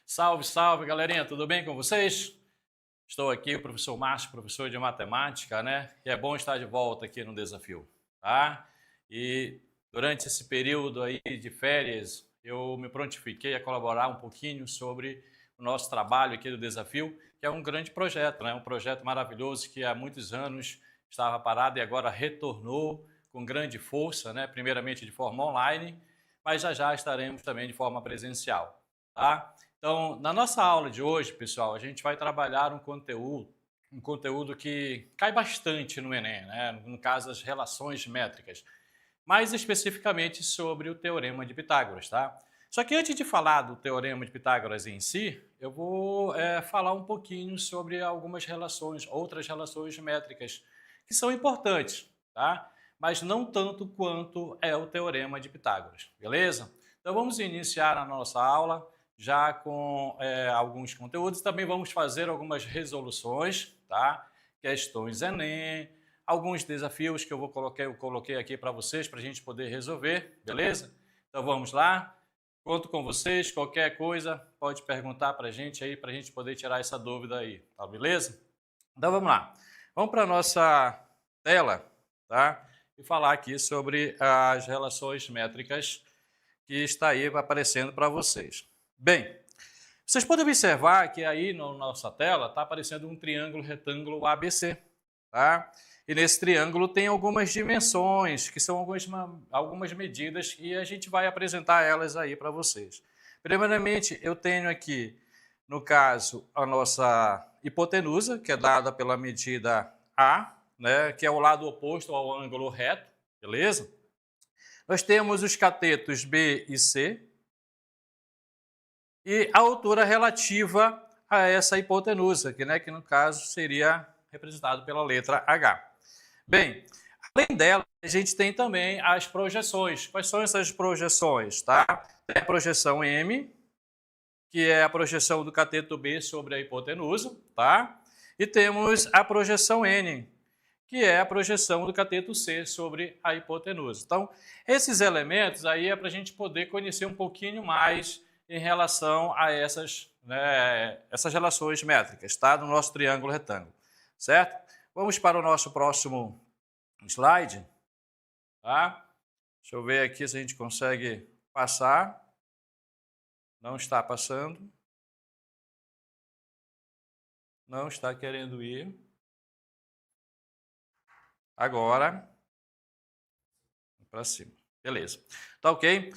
Salve, salve, galerinha, tudo bem com vocês? Estou aqui, o professor Márcio, professor de matemática, né? E é bom estar de volta aqui no desafio, tá? E durante esse período aí de férias, eu me prontifiquei a colaborar um pouquinho sobre o nosso trabalho aqui do desafio, que é um grande projeto, né? Um projeto maravilhoso que há muitos anos estava parado e agora retornou com grande força, né? Primeiramente de forma online, mas já já estaremos também de forma presencial, tá? Então, na nossa aula de hoje, pessoal, a gente vai trabalhar um conteúdo que cai bastante no Enem, né? No caso, as relações métricas, mais especificamente sobre o Teorema de Pitágoras, tá? Só que antes de falar do Teorema de Pitágoras em si, eu vou falar um pouquinho sobre algumas relações, outras relações métricas, que são importantes, tá? Mas não tanto quanto é o Teorema de Pitágoras, beleza? Então vamos iniciar a nossa aula já com alguns conteúdos. Também vamos fazer algumas resoluções, tá? Questões Enem, alguns desafios que eu coloquei aqui para vocês, para a gente poder resolver, beleza? Então vamos lá, conto com vocês, qualquer coisa pode perguntar para a gente aí, para a gente poder tirar essa dúvida aí, tá beleza? Então vamos lá, vamos para a nossa tela, tá? E falar aqui sobre as relações métricas que está aí aparecendo para vocês. Bem, vocês podem observar que aí na nossa tela está aparecendo um triângulo retângulo ABC, tá? E nesse triângulo tem algumas dimensões, que são algumas medidas, e a gente vai apresentar elas aí para vocês. Primeiramente, eu tenho aqui, no caso, a nossa hipotenusa, que é dada pela medida A, né, que é o lado oposto ao ângulo reto, beleza? Nós temos os catetos B e C, e a altura relativa a essa hipotenusa, que no caso seria representado pela letra H. Bem, além dela, a gente tem também as projeções. Quais são essas projeções? Tá? Tem a projeção M, que é a projeção do cateto B sobre a hipotenusa, tá? E temos a projeção N, que é a projeção do cateto C sobre a hipotenusa. Então, esses elementos aí é para a gente poder conhecer um pouquinho mais em relação a essas relações métricas, tá? Do nosso triângulo retângulo, certo? Vamos para o nosso próximo slide, tá? Deixa eu ver aqui se a gente consegue passar. Não está passando. Não está querendo ir. Agora, para cima. Beleza. Tá ok?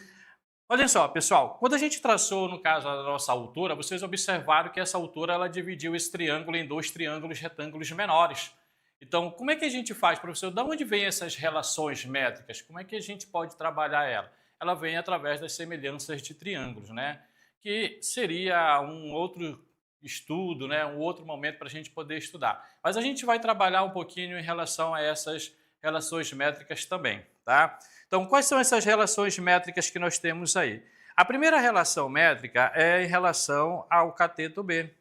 Olha só, pessoal, quando a gente traçou, no caso, a nossa altura, vocês observaram que essa altura ela dividiu esse triângulo em dois triângulos retângulos menores. Então, como é que a gente faz, professor? De onde vêm essas relações métricas? Como é que a gente pode trabalhar ela? Ela vem através das semelhanças de triângulos, né? Que seria um outro estudo, né? Um outro momento para a gente poder estudar. Mas a gente vai trabalhar um pouquinho em relação a essas relações métricas também, tá? Então, quais são essas relações métricas que nós temos aí? A primeira relação métrica é em relação ao cateto B,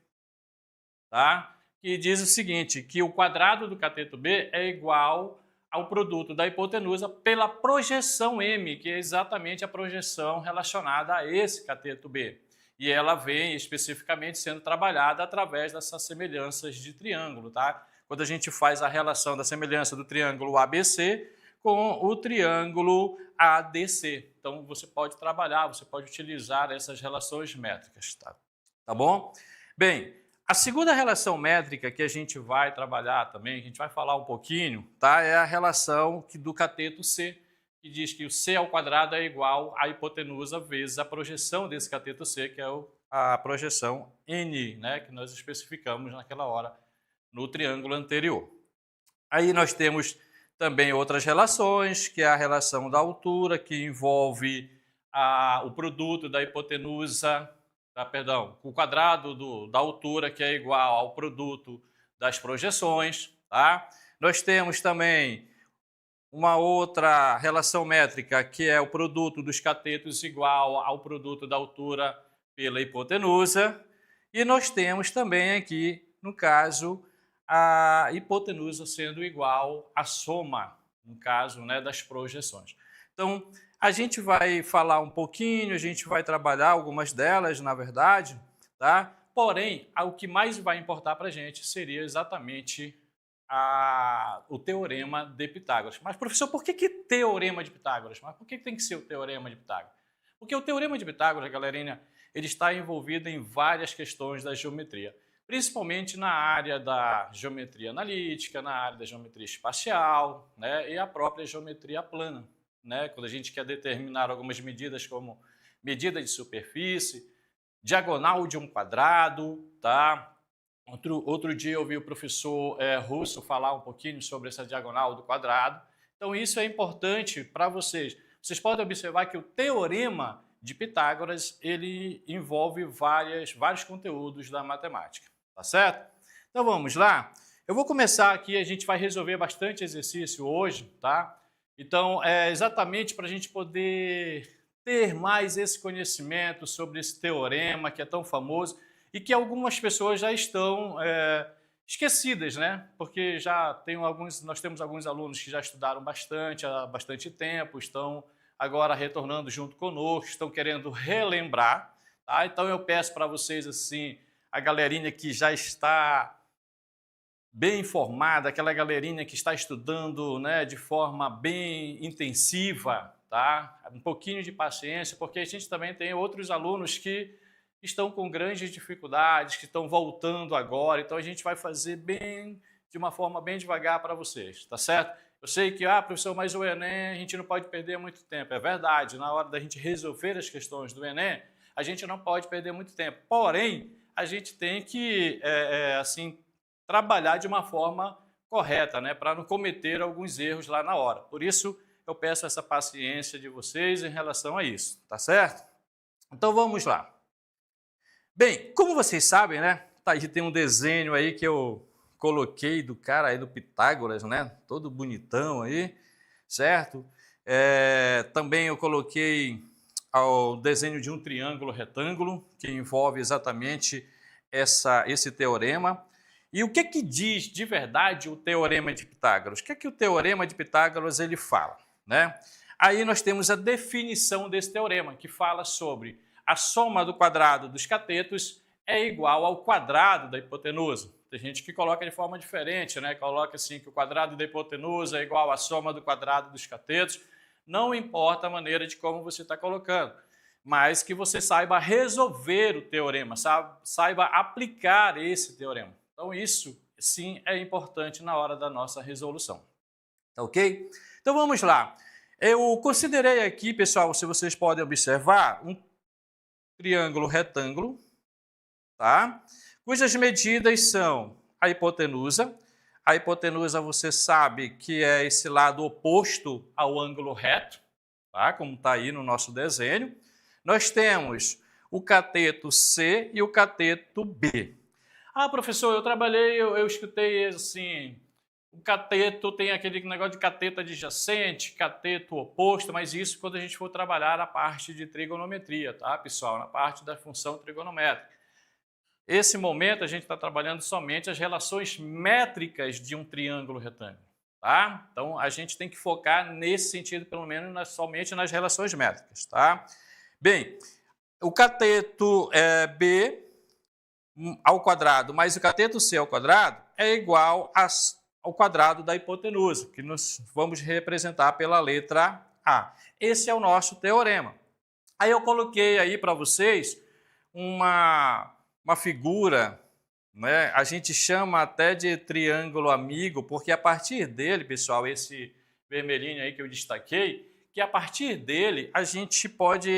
tá? Que diz o seguinte, que o quadrado do cateto B é igual ao produto da hipotenusa pela projeção M, que é exatamente a projeção relacionada a esse cateto B. E ela vem especificamente sendo trabalhada através dessas semelhanças de triângulo, tá? Quando a gente faz a relação da semelhança do triângulo ABC com o triângulo ADC. Então, você pode trabalhar, você pode utilizar essas relações métricas, tá bom? Bem, a segunda relação métrica que a gente vai trabalhar também, a gente vai falar um pouquinho, tá? É a relação do cateto C, que diz que o C ao quadrado é igual à hipotenusa vezes a projeção desse cateto C, que é a projeção N, né? Que nós especificamos naquela hora no triângulo anterior. Aí nós temos também outras relações, que é a relação da altura, que envolve o produto da hipotenusa, o quadrado da altura, que é igual ao produto das projeções. Tá? Nós temos também uma outra relação métrica, que é o produto dos catetos igual ao produto da altura pela hipotenusa. E nós temos também aqui, no caso, a hipotenusa sendo igual à soma, no caso, né, das projeções. Então, a gente vai falar um pouquinho, a gente vai trabalhar algumas delas, na verdade, tá? Porém, o que mais vai importar para a gente seria exatamente o teorema de Pitágoras. Mas, professor, por que teorema de Pitágoras? Mas por que tem que ser o teorema de Pitágoras? Porque o teorema de Pitágoras, galerinha, ele está envolvido em várias questões da geometria, principalmente na área da geometria analítica, na área da geometria espacial, né, e a própria geometria plana, né, quando a gente quer determinar algumas medidas como medida de superfície, diagonal de um quadrado, tá? Outro dia eu ouvi o professor Russo falar um pouquinho sobre essa diagonal do quadrado. Então isso é importante para vocês. Vocês podem observar que o teorema de Pitágoras ele envolve vários conteúdos da matemática, tá certo? Então vamos lá. Eu vou começar aqui, a gente vai resolver bastante exercício hoje, tá? Então é exatamente para a gente poder ter mais esse conhecimento sobre esse teorema que é tão famoso e que algumas pessoas já estão esquecidas, né? Porque nós temos alguns alunos que já estudaram bastante há bastante tempo, estão agora retornando junto conosco, estão querendo relembrar, tá? Então eu peço para vocês assim, a galerinha que já está bem informada, aquela galerinha que está estudando, né, de forma bem intensiva, tá? Um pouquinho de paciência, porque a gente também tem outros alunos que estão com grandes dificuldades, que estão voltando agora, então a gente vai fazer de uma forma bem devagar para vocês, tá certo? Eu sei que, professor, mas o Enem a gente não pode perder muito tempo. É verdade, na hora da gente resolver as questões do Enem, a gente não pode perder muito tempo. Porém, a gente tem que, assim, trabalhar de uma forma correta, né, para não cometer alguns erros lá na hora. Por isso, eu peço essa paciência de vocês em relação a isso, tá certo? Então, vamos lá. Bem, como vocês sabem, né, tá aí, tem um desenho aí que eu coloquei do cara aí do Pitágoras, né, todo bonitão aí, certo? Também eu coloquei o desenho de um triângulo retângulo, que envolve exatamente esse teorema. E o que diz de verdade o teorema de Pitágoras? O que o teorema de Pitágoras ele fala, né? Aí nós temos a definição desse teorema, que fala sobre a soma do quadrado dos catetos é igual ao quadrado da hipotenusa. Tem gente que coloca de forma diferente, né? Coloca assim que o quadrado da hipotenusa é igual à soma do quadrado dos catetos. Não importa a maneira de como você está colocando, mas que você saiba resolver o teorema, saiba aplicar esse teorema. Então isso, sim, é importante na hora da nossa resolução. Tá ok? Então vamos lá. Eu considerei aqui, pessoal, se vocês podem observar, um triângulo retângulo, tá? Cujas medidas são a hipotenusa. A hipotenusa você sabe que é esse lado oposto ao ângulo reto, tá? Como está aí no nosso desenho. Nós temos o cateto C e o cateto B. Professor, eu escutei assim, o cateto tem aquele negócio de cateto adjacente, cateto oposto, mas isso quando a gente for trabalhar a parte de trigonometria, tá, pessoal? Na parte da função trigonométrica. Esse momento a gente está trabalhando somente as relações métricas de um triângulo retângulo, tá? Então a gente tem que focar nesse sentido, pelo menos somente nas relações métricas, tá? Bem, o cateto B ao quadrado mais o cateto C ao quadrado é igual ao quadrado da hipotenusa, que nós vamos representar pela letra A. Esse é o nosso teorema. Aí eu coloquei aí para vocês uma figura, né? A gente chama até de triângulo amigo, porque a partir dele, pessoal, esse vermelhinho aí que eu destaquei, que a partir dele a gente pode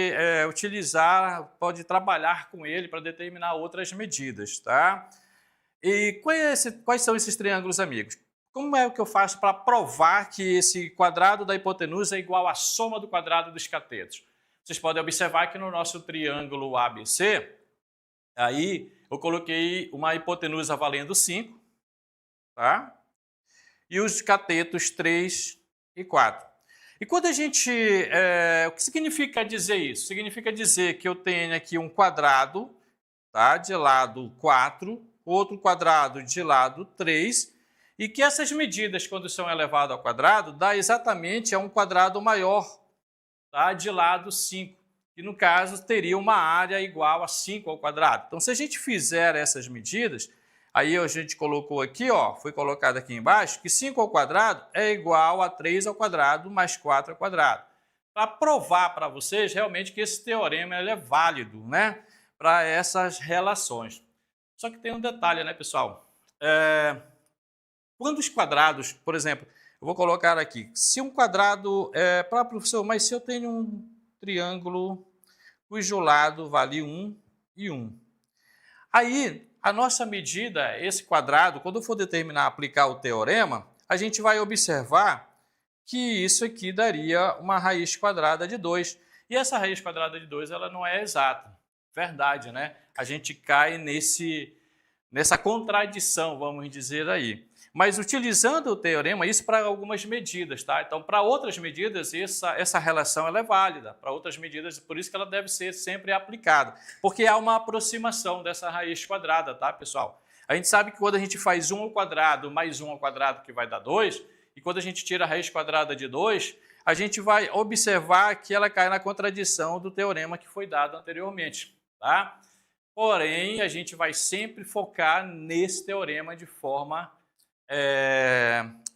pode trabalhar com ele para determinar outras medidas, tá? E quais são esses triângulos amigos? Como é que eu faço para provar que esse quadrado da hipotenusa é igual à soma do quadrado dos catetos? Vocês podem observar que no nosso triângulo ABC, aí eu coloquei uma hipotenusa valendo 5, tá? E os catetos 3 e 4. E quando a gente... o que significa dizer isso? Significa dizer que eu tenho aqui um quadrado, tá, de lado 4, outro quadrado de lado 3, e que essas medidas, quando são elevadas ao quadrado, dá exatamente a um quadrado maior, tá, de lado 5. que no caso teria uma área igual a 5 ao quadrado. Então, se a gente fizer essas medidas, aí a gente colocou aqui, ó, foi colocado aqui embaixo, que 5 ao quadrado é igual a 3 ao quadrado mais 4 ao quadrado. Para provar para vocês realmente que esse teorema ele é válido, né, para essas relações. Só que tem um detalhe, né, pessoal? Quando os quadrados, por exemplo, eu vou colocar aqui, se um quadrado, para professor, mas se eu tenho um triângulo cujo lado vale 1 e 1. Aí, a nossa medida, esse quadrado, quando eu for determinar aplicar o teorema, a gente vai observar que isso aqui daria uma raiz quadrada de 2. E essa raiz quadrada de 2 ela não é exata. Verdade, né? A gente cai nessa contradição, vamos dizer aí. Mas utilizando o teorema, isso para algumas medidas, tá? Então, para outras medidas, essa relação ela é válida. Para outras medidas, por isso que ela deve ser sempre aplicada. Porque há uma aproximação dessa raiz quadrada, tá, pessoal? A gente sabe que quando a gente faz 1 ao quadrado mais 1 ao quadrado, que vai dar 2, e quando a gente tira a raiz quadrada de 2, a gente vai observar que ela cai na contradição do teorema que foi dado anteriormente, tá? Porém, a gente vai sempre focar nesse teorema de forma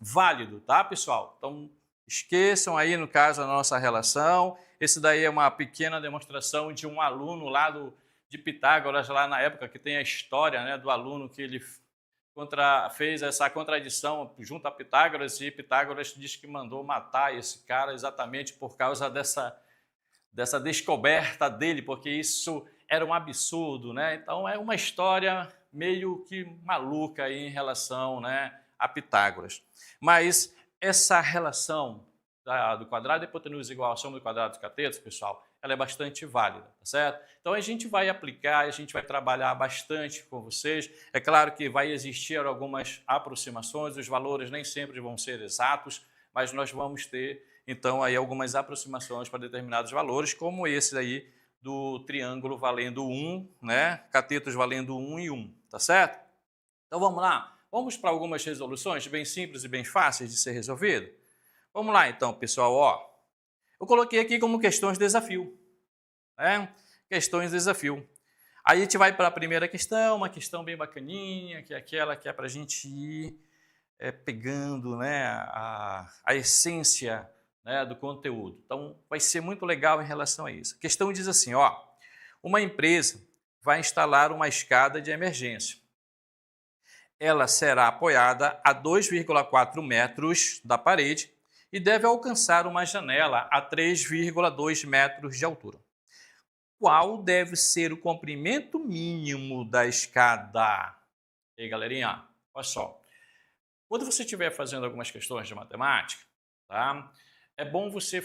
válido, tá, pessoal? Então, esqueçam aí, no caso, a nossa relação. Esse daí é uma pequena demonstração de um aluno lá de Pitágoras, lá na época, que tem a história, né, do aluno que ele fez essa contradição junto a Pitágoras, e Pitágoras diz que mandou matar esse cara exatamente por causa dessa descoberta dele, porque isso era um absurdo, né? Então é uma história meio que maluca aí em relação, né, a Pitágoras. Mas essa relação do quadrado da hipotenusa igual à soma do quadrado dos catetos, pessoal, ela é bastante válida, tá certo? Então a gente vai aplicar, a gente vai trabalhar bastante com vocês. É claro que vai existir algumas aproximações, os valores nem sempre vão ser exatos, mas nós vamos ter então aí algumas aproximações para determinados valores, como esse aí do triângulo valendo 1, né? Catetos valendo 1 e 1, tá certo? Então vamos lá, vamos para algumas resoluções bem simples e bem fáceis de ser resolvido. Vamos lá então, pessoal, ó. Eu coloquei aqui como questões de desafio, né? Questões de desafio. Aí a gente vai para a primeira questão, uma questão bem bacaninha, que é aquela que é para a gente ir pegando, né, a essência, né, do conteúdo. Então, vai ser muito legal em relação a isso. A questão diz assim, ó, uma empresa vai instalar uma escada de emergência. Ela será apoiada a 2,4 metros da parede e deve alcançar uma janela a 3,2 metros de altura. Qual deve ser o comprimento mínimo da escada? E aí, galerinha, olha só. Quando você estiver fazendo algumas questões de matemática, tá? É bom você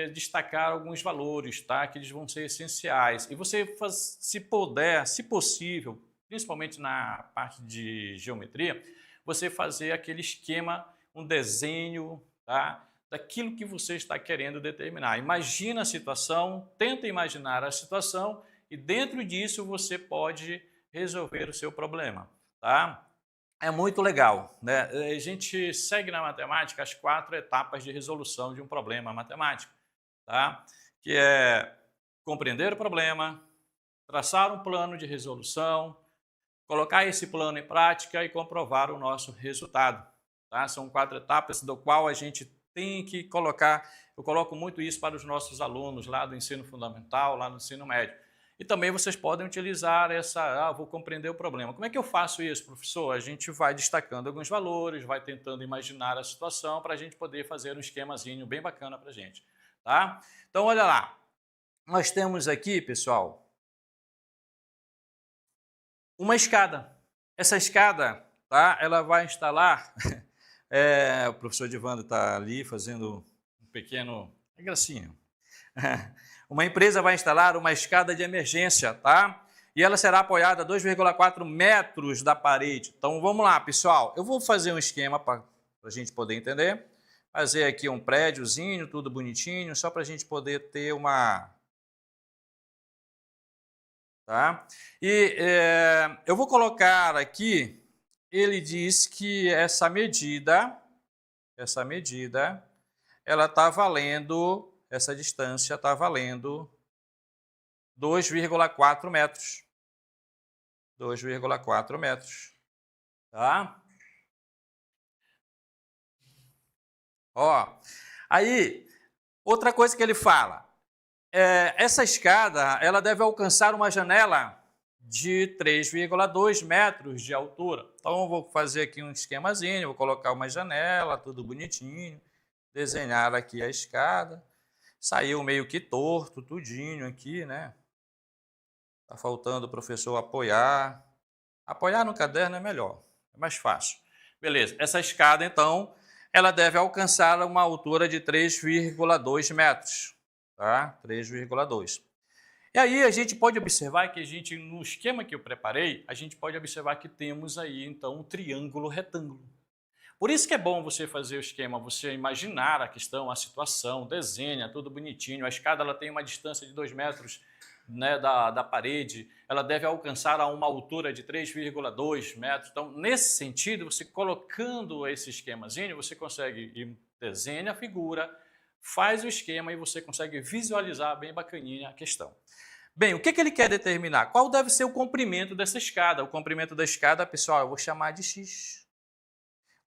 destacar alguns valores, tá? Que eles vão ser essenciais. E você, se puder, se possível, principalmente na parte de geometria, você fazer aquele esquema, um desenho, tá? Daquilo que você está querendo determinar. Imagina a situação, tenta imaginar a situação e dentro disso você pode resolver o seu problema, tá? É muito legal, né? A gente segue na matemática as 4 etapas de resolução de um problema matemático, tá? Que é compreender o problema, traçar um plano de resolução, colocar esse plano em prática e comprovar o nosso resultado, tá? São 4 etapas do qual a gente tem que colocar, eu coloco muito isso para os nossos alunos lá do ensino fundamental, lá no ensino médio. E também vocês podem utilizar vou compreender o problema. Como é que eu faço isso, professor? A gente vai destacando alguns valores, vai tentando imaginar a situação para a gente poder fazer um esquemazinho bem bacana para a gente, tá? Então, olha lá. Nós temos aqui, pessoal, uma escada. Essa escada, tá? Ela vai instalar... o professor Divando está ali fazendo um pequeno... gracinha. Uma empresa vai instalar uma escada de emergência, tá? E ela será apoiada a 2,4 metros da parede. Então, vamos lá, pessoal. Eu vou fazer um esquema para a gente poder entender. Fazer aqui um prédiozinho, tudo bonitinho, só para a gente poder ter uma... Tá? E eu vou colocar aqui, ele diz que essa medida, ela está valendo... Essa distância está valendo 2,4 metros. 2,4 metros. Tá? Ó, aí, outra coisa que ele fala, essa escada, ela deve alcançar uma janela de 3,2 metros de altura. Então, eu vou fazer aqui um esquemazinho, vou colocar uma janela, tudo bonitinho, desenhar aqui a escada. Saiu meio que torto, tudinho aqui, né? Tá faltando o professor apoiar. Apoiar no caderno é melhor, é mais fácil. Beleza, essa escada, então, ela deve alcançar uma altura de 3,2 metros, tá? 3,2. E aí a gente pode observar que no esquema que eu preparei, a gente pode observar que temos aí, então, um triângulo retângulo. Por isso que é bom você fazer o esquema, você imaginar a questão, a situação, desenha tudo bonitinho. A escada ela tem uma distância de 2 metros, né, da parede, ela deve alcançar a uma altura de 3,2 metros. Então, nesse sentido, você colocando esse esquemazinho, você consegue desenha a figura, faz o esquema e você consegue visualizar bem bacaninha a questão. Bem, o que ele quer determinar? Qual deve ser o comprimento dessa escada? O comprimento da escada, pessoal, eu vou chamar de x.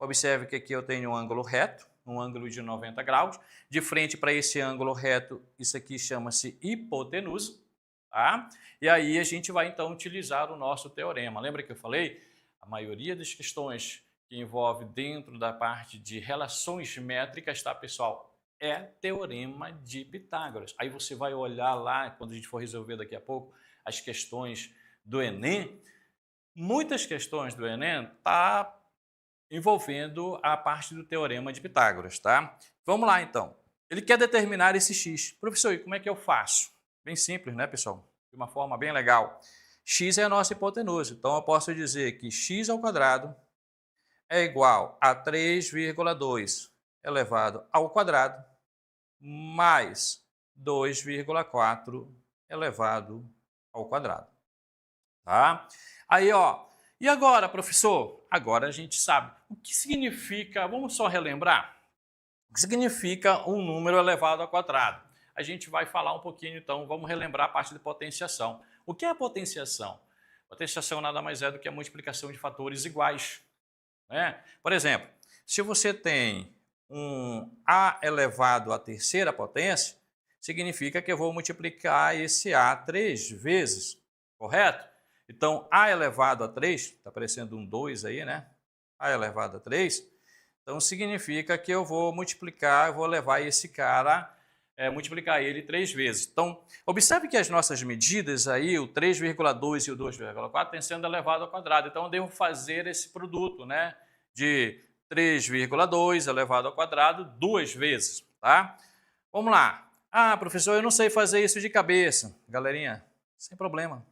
Observe que aqui eu tenho um ângulo reto, um ângulo de 90 graus. De frente para esse ângulo reto, isso aqui chama-se hipotenusa. Tá? E aí a gente vai então utilizar o nosso teorema. Lembra que eu falei? A maioria das questões que envolve dentro da parte de relações métricas, tá, pessoal? É teorema de Pitágoras. Aí você vai olhar lá, quando a gente for resolver daqui a pouco, as questões do Enem. Muitas questões do Enem tá envolvendo a parte do teorema de Pitágoras, tá? Vamos lá então. Ele quer determinar esse x. Professor, e como é que eu faço? Bem simples, né, pessoal? De uma forma bem legal. X é a nossa hipotenusa. Então, eu posso dizer que x ao quadrado é igual a 3,2 elevado ao quadrado mais 2,4 elevado ao quadrado. Tá? Aí, ó. E agora, professor? Agora a gente sabe. O que significa, vamos só relembrar? O que significa um número elevado ao quadrado? A gente vai falar um pouquinho, então, vamos relembrar a parte de potenciação. O que é potenciação? Potenciação nada mais é do que a multiplicação de fatores iguais, né? Por exemplo, se você tem um a elevado à terceira potência, significa que eu vou multiplicar esse a 3 vezes, correto? Então, a elevado a 3, está aparecendo um 2 aí, né? A elevado a 3, então significa que eu vou multiplicar, eu vou levar esse cara... multiplicar ele 3 vezes. Então, observe que as nossas medidas aí, o 3,2 e o 2,4, têm sendo elevado ao quadrado. Então, eu devo fazer esse produto, né, de 3,2 elevado ao quadrado 2 vezes, tá? Vamos lá. Ah, professor, eu não sei fazer isso de cabeça. Galerinha, sem problema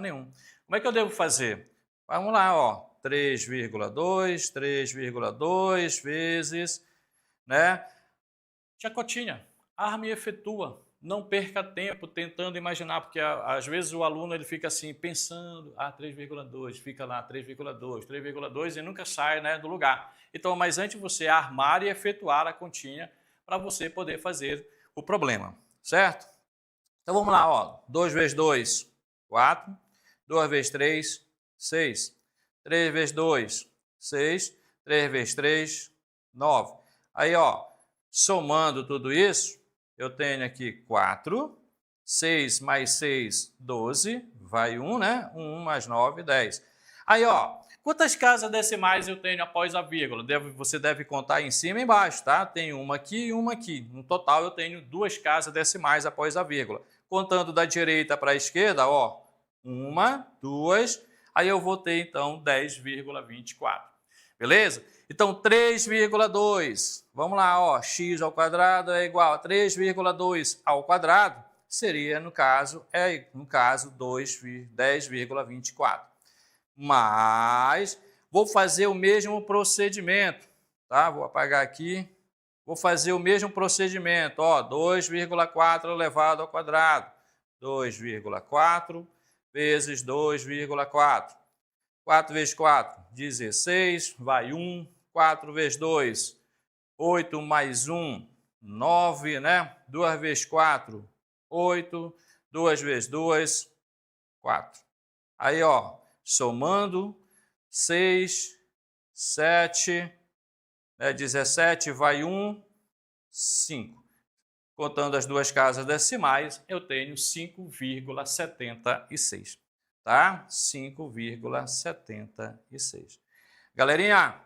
nenhum. Como é que eu devo fazer? Vamos lá, ó, 3,2 vezes, né? Chacotinha, arma e efetua. Não perca tempo tentando imaginar, porque às vezes o aluno ele fica assim, pensando, 3,2, fica lá, 3,2 e nunca sai, né, do lugar. Então, mas antes você armar e efetuar a continha para você poder fazer o problema, certo? Então vamos lá, ó, 2 vezes 2, 4, 2 vezes 3, 6, 3 vezes 2, 6, 3 vezes 3, 9. Aí, ó, somando tudo isso, eu tenho aqui 4, 6 mais 6, 12, vai 1, né? 1 mais 9, 10. Aí, ó, quantas casas decimais eu tenho após a vírgula? Você deve contar em cima e embaixo, tá? Tem uma aqui e uma aqui. No total, eu tenho 2 casas decimais após a vírgula. Contando da direita para a esquerda, ó, 1, 2, aí eu vou ter, então, 10,24. Beleza? Então, 3,2, vamos lá, ó, x ao quadrado é igual a 3,2 ao quadrado, seria, no caso, 10,24. Mas, vou fazer o mesmo procedimento, tá? Vou apagar aqui, vou fazer o mesmo procedimento, ó, 2,4 elevado ao quadrado, 2,4 vezes 2,4. 4 vezes 4, 16, vai 1, 4 vezes 2, 8 mais 1, 9, né? 2 vezes 4, 8, 2 vezes 2, 4. Aí, ó, somando, 6, 7, 17, vai 1, 5. Contando as duas casas decimais, eu tenho 5,76, tá? 5,76. Galerinha,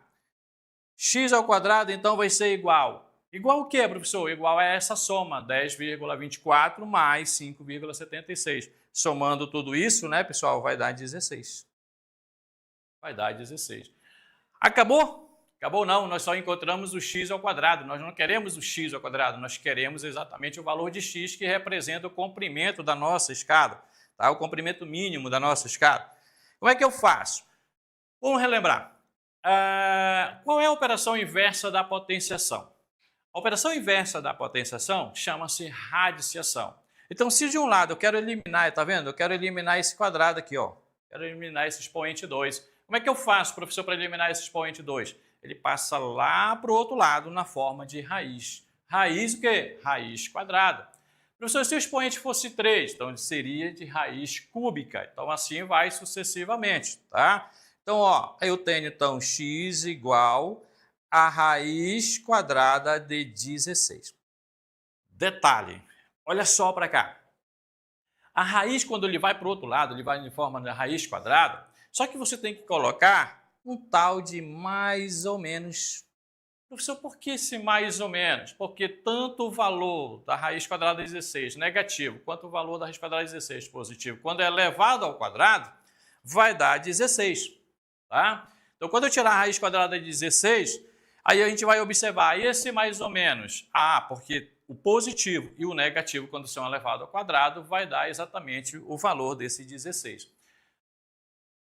x ao quadrado, então, vai ser igual. Igual o quê, professor? Igual a essa soma, 10,24 mais 5,76. Somando tudo isso, né, pessoal, vai dar 16. Vai dar 16. Acabou? Acabou não, nós só encontramos o x ao quadrado, nós não queremos o x ao quadrado, nós queremos exatamente o valor de x que representa o comprimento da nossa escada, tá? O comprimento mínimo da nossa escada. Como é que eu faço? Vamos relembrar. Qual é a operação inversa da potenciação? A operação inversa da potenciação chama-se radiciação. Então, se de um lado eu quero eliminar, tá vendo? Eu quero eliminar esse quadrado aqui, ó. Quero eliminar esse expoente 2. Como é que eu faço, professor, para eliminar esse expoente 2? Ele passa lá para o outro lado na forma de raiz. Raiz o quê? Raiz quadrada. Professor, se o expoente fosse 3, então ele seria de raiz cúbica. Então, assim vai sucessivamente, tá? Então, ó, eu tenho, então, x igual a raiz quadrada de 16. Detalhe, olha só para cá. A raiz, quando ele vai para o outro lado, ele vai em forma de raiz quadrada, só que você tem que colocar um tal de mais ou menos. Professor, por que esse mais ou menos? Porque tanto o valor da raiz quadrada de 16 negativo, quanto o valor da raiz quadrada de 16 positivo, quando é elevado ao quadrado, vai dar 16. Tá? Então, quando eu tirar a raiz quadrada de 16, aí a gente vai observar esse mais ou menos. Porque o positivo e o negativo, quando são elevados ao quadrado, vai dar exatamente o valor desse 16.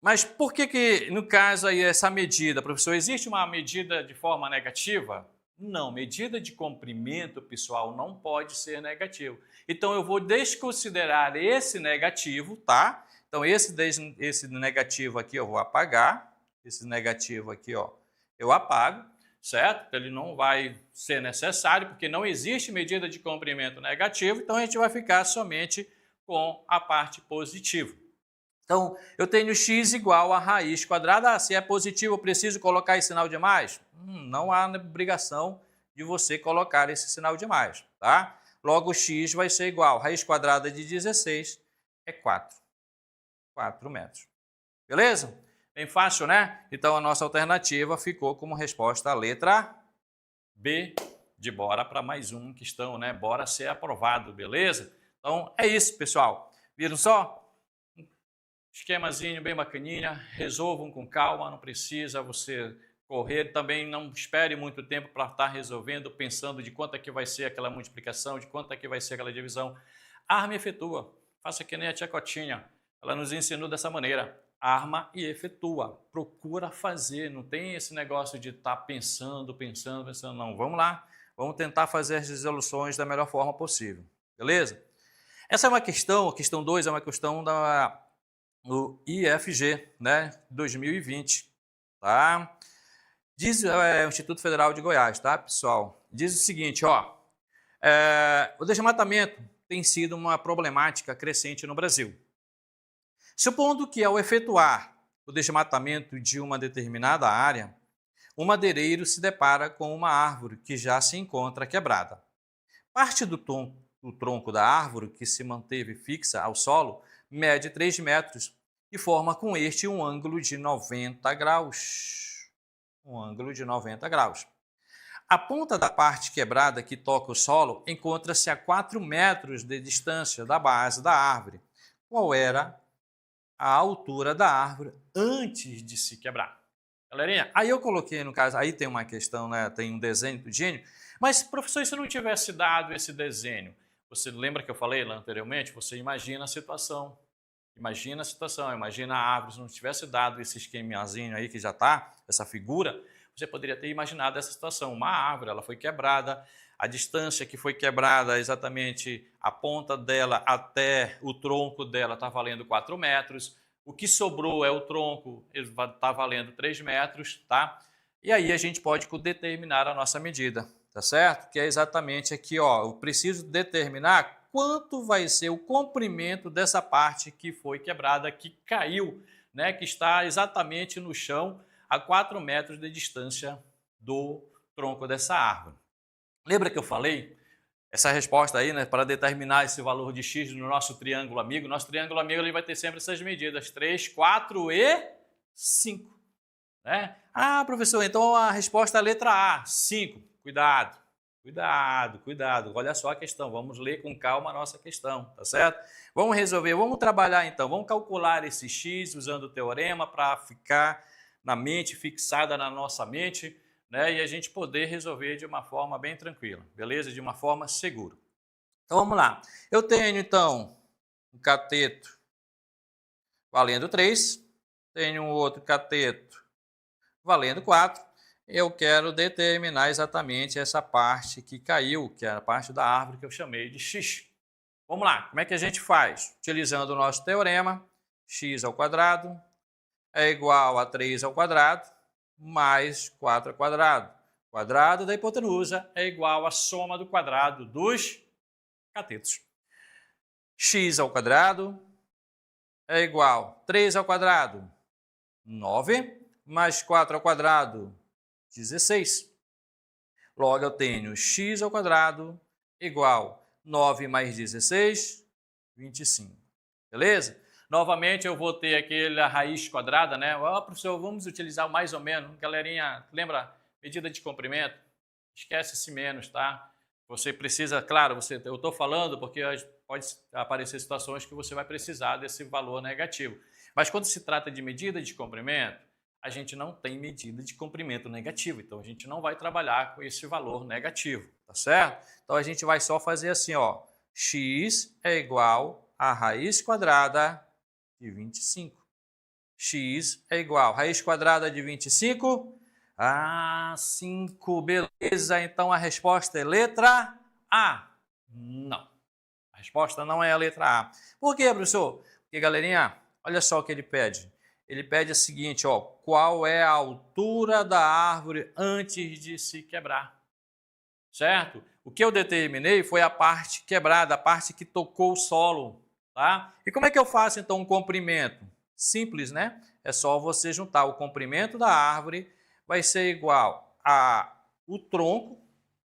Mas por que no caso aí, essa medida, professor, existe uma medida de forma negativa? Não, medida de comprimento, pessoal, não pode ser negativo. Então, eu vou desconsiderar esse negativo, tá? Então, esse negativo aqui eu vou apagar. Esse negativo aqui, ó, eu apago, certo? Ele não vai ser necessário, porque não existe medida de comprimento negativo, então a gente vai ficar somente com a parte positiva. Então, eu tenho x igual a raiz quadrada. Se é positivo, eu preciso colocar esse sinal de mais? Não há obrigação de você colocar esse sinal de mais, tá? Logo, x vai ser igual. Raiz quadrada de 16 é 4. 4 metros. Beleza? Bem fácil, né? Então, a nossa alternativa ficou como resposta a letra B, de bora para mais uma questão, né? Bora ser aprovado, beleza? Então, é isso, pessoal. Viram só? Esquemazinho bem bacaninha, resolvam com calma, não precisa você correr, também não espere muito tempo para estar resolvendo, pensando de quanto é que vai ser aquela multiplicação, de quanto é que vai ser aquela divisão. Arma e efetua, faça que nem a tia Cotinha, ela nos ensinou dessa maneira, arma e efetua, procura fazer, não tem esse negócio de estar pensando, não, vamos lá, vamos tentar fazer as resoluções da melhor forma possível, beleza? Essa é uma questão, a questão 2 é uma questão no IFG, né, 2020, tá? Diz o Instituto Federal de Goiás, tá, pessoal? Diz o seguinte, ó, o desmatamento tem sido uma problemática crescente no Brasil. Supondo que ao efetuar o desmatamento de uma determinada área, o madeireiro se depara com uma árvore que já se encontra quebrada. Parte do tronco da árvore que se manteve fixa ao solo mede 3 metros e forma com este um ângulo de 90 graus. Um ângulo de 90 graus. A ponta da parte quebrada que toca o solo encontra-se a 4 metros de distância da base da árvore. Qual era a altura da árvore antes de se quebrar? Galerinha, aí eu coloquei no caso, aí tem uma questão, né, tem um desenho do gênio, mas professor, se não tivesse dado esse desenho, você lembra que eu falei lá anteriormente? Você imagina a situação. Imagina a situação, imagina a árvore, se não tivesse dado esse esquemazinho aí que já está, essa figura, você poderia ter imaginado essa situação. Uma árvore, ela foi quebrada, a distância que foi quebrada, exatamente a ponta dela até o tronco dela está valendo 4 metros, o que sobrou é o tronco, ele está valendo 3 metros, tá? E aí a gente pode determinar a nossa medida, tá certo? Que é exatamente aqui, ó, eu preciso determinar quanto vai ser o comprimento dessa parte que foi quebrada, que caiu, né, que está exatamente no chão, a 4 metros de distância do tronco dessa árvore. Lembra que eu falei? Essa resposta aí, né, para determinar esse valor de x no nosso triângulo amigo. Nosso triângulo amigo ele vai ter sempre essas medidas, 3, 4 e 5. Né? Ah, professor, então a resposta é a letra A, 5. Cuidado, cuidado, cuidado. Olha só a questão, vamos ler com calma a nossa questão, tá certo? Vamos resolver, vamos trabalhar então, vamos calcular esse x usando o teorema para ficar na mente, fixada na nossa mente, né? E a gente poder resolver de uma forma bem tranquila, beleza? De uma forma segura. Então vamos lá. Eu tenho então um cateto valendo 3, tenho um outro cateto valendo 4, eu quero determinar exatamente essa parte que caiu, que é a parte da árvore que eu chamei de x. Vamos lá, como é que a gente faz? Utilizando o nosso teorema, x ao quadrado é igual a 3 ao quadrado mais 4 ao quadrado. O quadrado da hipotenusa é igual à soma do quadrado dos catetos. X ao quadrado é igual a 3 ao quadrado, 9, mais 4 ao quadrado, 16. Logo, eu tenho x ao quadrado igual 9 mais 16, 25. Beleza? Novamente, eu vou ter aquela raiz quadrada, né? Ó, professor, vamos utilizar mais ou menos. Galerinha, lembra? Medida de comprimento? Esquece esse menos, tá? Você precisa, claro, eu estou falando porque pode aparecer situações que você vai precisar desse valor negativo. Mas quando se trata de medida de comprimento, a gente não tem medida de comprimento negativo, então a gente não vai trabalhar com esse valor negativo, tá certo? Então a gente vai só fazer assim, ó, x é igual a raiz quadrada de 25. X é igual a raiz quadrada de 25, 5, beleza, então a resposta é letra A. Não, a resposta não é a letra A. Por quê, professor? Porque, galerinha, olha só o que ele pede. Ele pede o seguinte, ó, qual é a altura da árvore antes de se quebrar, certo? O que eu determinei foi a parte quebrada, a parte que tocou o solo, tá? E como é que eu faço, então, um comprimento? Simples, né? É só você juntar o comprimento da árvore, vai ser igual a o tronco,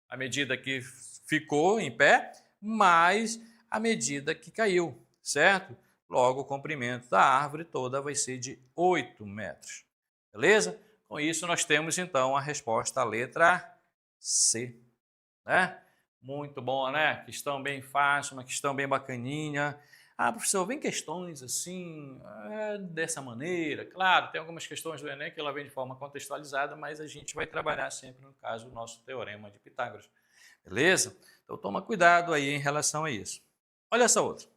a medida que ficou em pé, mais a medida que caiu, certo? Logo, o comprimento da árvore toda vai ser de 8 metros. Beleza? Com isso, nós temos, então, a resposta à letra C. Né? Muito bom, né? Questão bem fácil, uma questão bem bacaninha. Ah, professor, vem questões assim, dessa maneira. Claro, tem algumas questões do Enem que ela vem de forma contextualizada, mas a gente vai trabalhar sempre, no caso, o nosso teorema de Pitágoras. Beleza? Então, toma cuidado aí em relação a isso. Olha essa outra.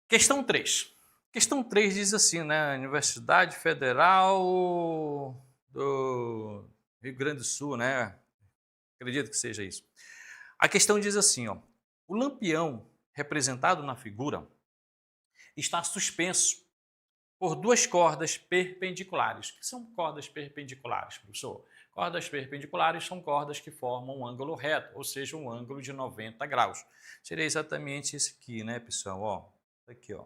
Questão 3. Questão 3 diz assim, né? Universidade Federal do Rio Grande do Sul, né? Acredito que seja isso. A questão diz assim, ó, o lampião representado na figura está suspenso por duas cordas perpendiculares. O que são cordas perpendiculares, professor? Cordas perpendiculares são cordas que formam um ângulo reto, ou seja, um ângulo de 90 graus. Seria exatamente esse aqui, né, pessoal? Ó, aqui, ó.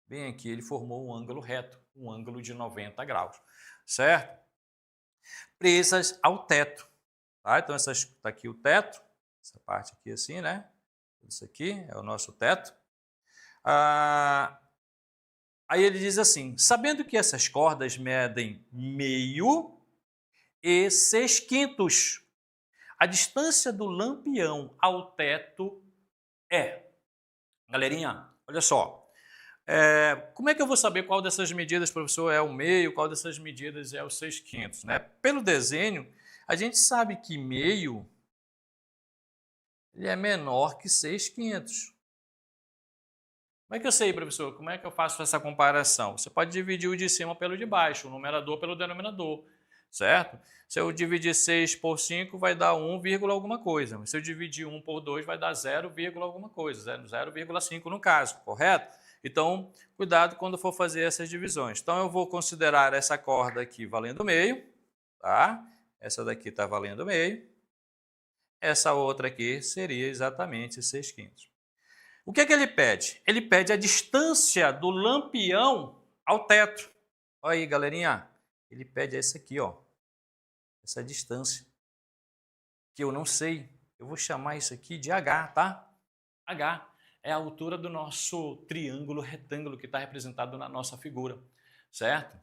Bem aqui, ele formou um ângulo reto, um ângulo de 90 graus, certo? Presas ao teto, tá? Então, está aqui o teto, essa parte aqui assim, né? Isso aqui é o nosso teto. Aí ele diz assim, sabendo que essas cordas medem meio e 6/5, a distância do lampião ao teto é... Galerinha, olha só. Como é que eu vou saber qual dessas medidas, professor, é o meio, qual dessas medidas é o 6/5, né? Pelo desenho, a gente sabe que meio ele é menor que 6/5. Como é que eu sei, professor? Como é que eu faço essa comparação? Você pode dividir o de cima pelo de baixo, o numerador pelo denominador, certo? Se eu dividir 6 por 5, vai dar 1, alguma coisa. Se eu dividir 1 por 2, vai dar 0, alguma coisa, 0,5 no caso, correto? Então, cuidado quando for fazer essas divisões. Então, eu vou considerar essa corda aqui valendo meio, tá? Essa daqui está valendo meio. essa outra aqui seria exatamente 6/5. O que é que ele pede? Ele pede a distância do lampião ao teto. Olha aí, galerinha. Ele pede essa aqui, ó. Essa distância. Que eu não sei. Eu vou chamar isso aqui de H, tá? H é a altura do nosso triângulo retângulo que está representado na nossa figura, certo?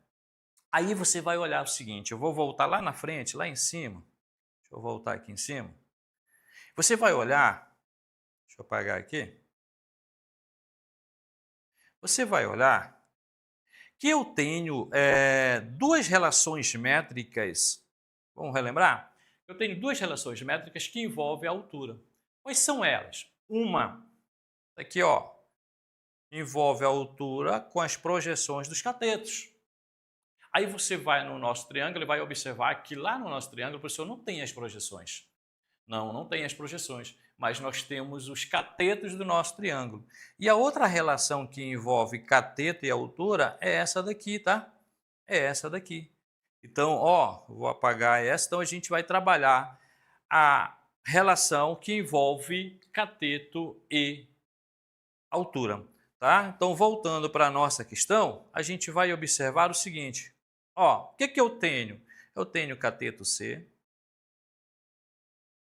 Aí você vai olhar o seguinte, eu vou voltar lá na frente, lá em cima. Deixa eu voltar aqui em cima. Você vai olhar, deixa eu apagar aqui. Você vai olhar que eu tenho duas relações métricas. Vamos relembrar? Eu tenho duas relações métricas que envolvem a altura. Quais são elas? Uma, aqui ó, envolve a altura com as projeções dos catetos. Aí você vai no nosso triângulo e vai observar que lá no nosso triângulo, o professor, não tem as projeções. Não tem as projeções, mas nós temos os catetos do nosso triângulo. E a outra relação que envolve cateto e altura é essa daqui, tá? É essa daqui. Então, ó, vou apagar essa, então a gente vai trabalhar a relação que envolve cateto e altura, tá? Então, voltando para a nossa questão, a gente vai observar o seguinte, ó, o que que eu tenho? Eu tenho cateto C,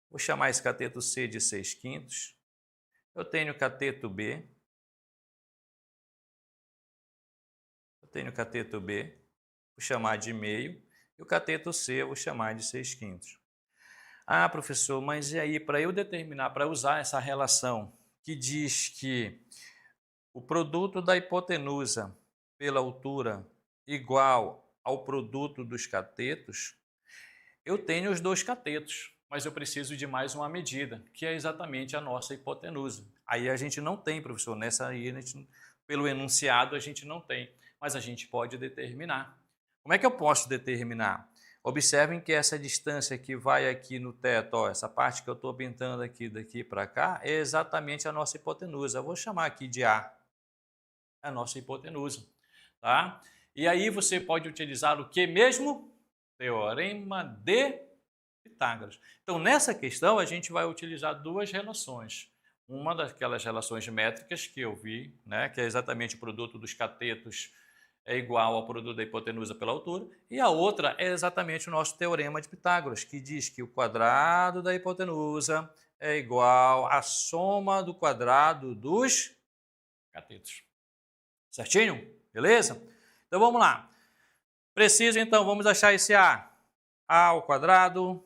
vou chamar esse cateto C de 6/5. Eu tenho cateto B. Eu tenho cateto B, vou chamar de meio. E o cateto C eu vou chamar de 6/5. Ah, professor, mas e aí, para eu determinar, para usar essa relação que diz que o produto da hipotenusa pela altura igual ao produto dos catetos, eu tenho os dois catetos, mas eu preciso de mais uma medida, que é exatamente a nossa hipotenusa. Aí a gente não tem, professor, nessa aí, pelo enunciado a gente não tem, mas a gente pode determinar. Como é que eu posso determinar? Observem que essa distância que vai aqui no teto, ó, essa parte que eu estou pintando aqui daqui para cá, é exatamente a nossa hipotenusa. Eu vou chamar aqui de A, a nossa hipotenusa, tá? E aí você pode utilizar o que mesmo? Teorema de Pitágoras. Então, nessa questão, a gente vai utilizar duas relações. Uma daquelas relações métricas que eu vi, né, que é exatamente o produto dos catetos é igual ao produto da hipotenusa pela altura, e a outra é exatamente o nosso teorema de Pitágoras, que diz que o quadrado da hipotenusa é igual à soma do quadrado dos catetos. Certinho? Beleza? Então, vamos lá. Preciso, então, vamos achar esse A. A ao quadrado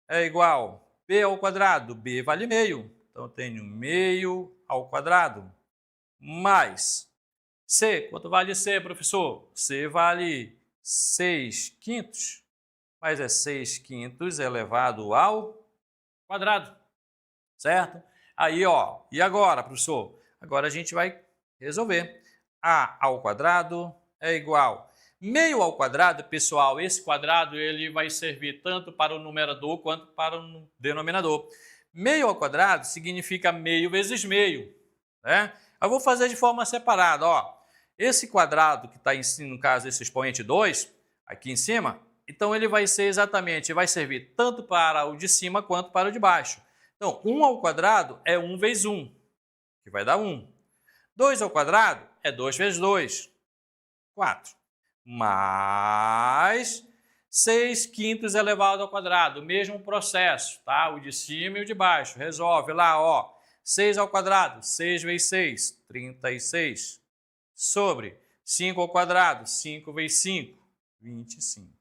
é igual a B ao quadrado. B vale meio. Então, eu tenho meio ao quadrado. Mais C. Quanto vale C, professor? C vale 6/5. Mas é 6/5 elevado ao quadrado. Certo? Aí, ó. E agora, professor? Agora a gente vai resolver. A ao quadrado é igual. Meio ao quadrado, pessoal, esse quadrado ele vai servir tanto para o numerador quanto para o denominador. Meio ao quadrado significa meio vezes meio, né? Eu vou fazer de forma separada, ó. Esse quadrado que está em cima, no caso, esse expoente 2, aqui em cima, então ele vai ser exatamente, vai servir tanto para o de cima quanto para o de baixo. Então, 1 ao quadrado é 1 vezes 1, que vai dar 1. 2 ao quadrado é 2 vezes 2, 4. Mais 6/5 elevado ao quadrado, mesmo processo, tá? O de cima e o de baixo. Resolve lá, ó. 6 ao quadrado, 6 vezes 6, 36. Sobre 5 ao quadrado, 5 vezes 5, 25.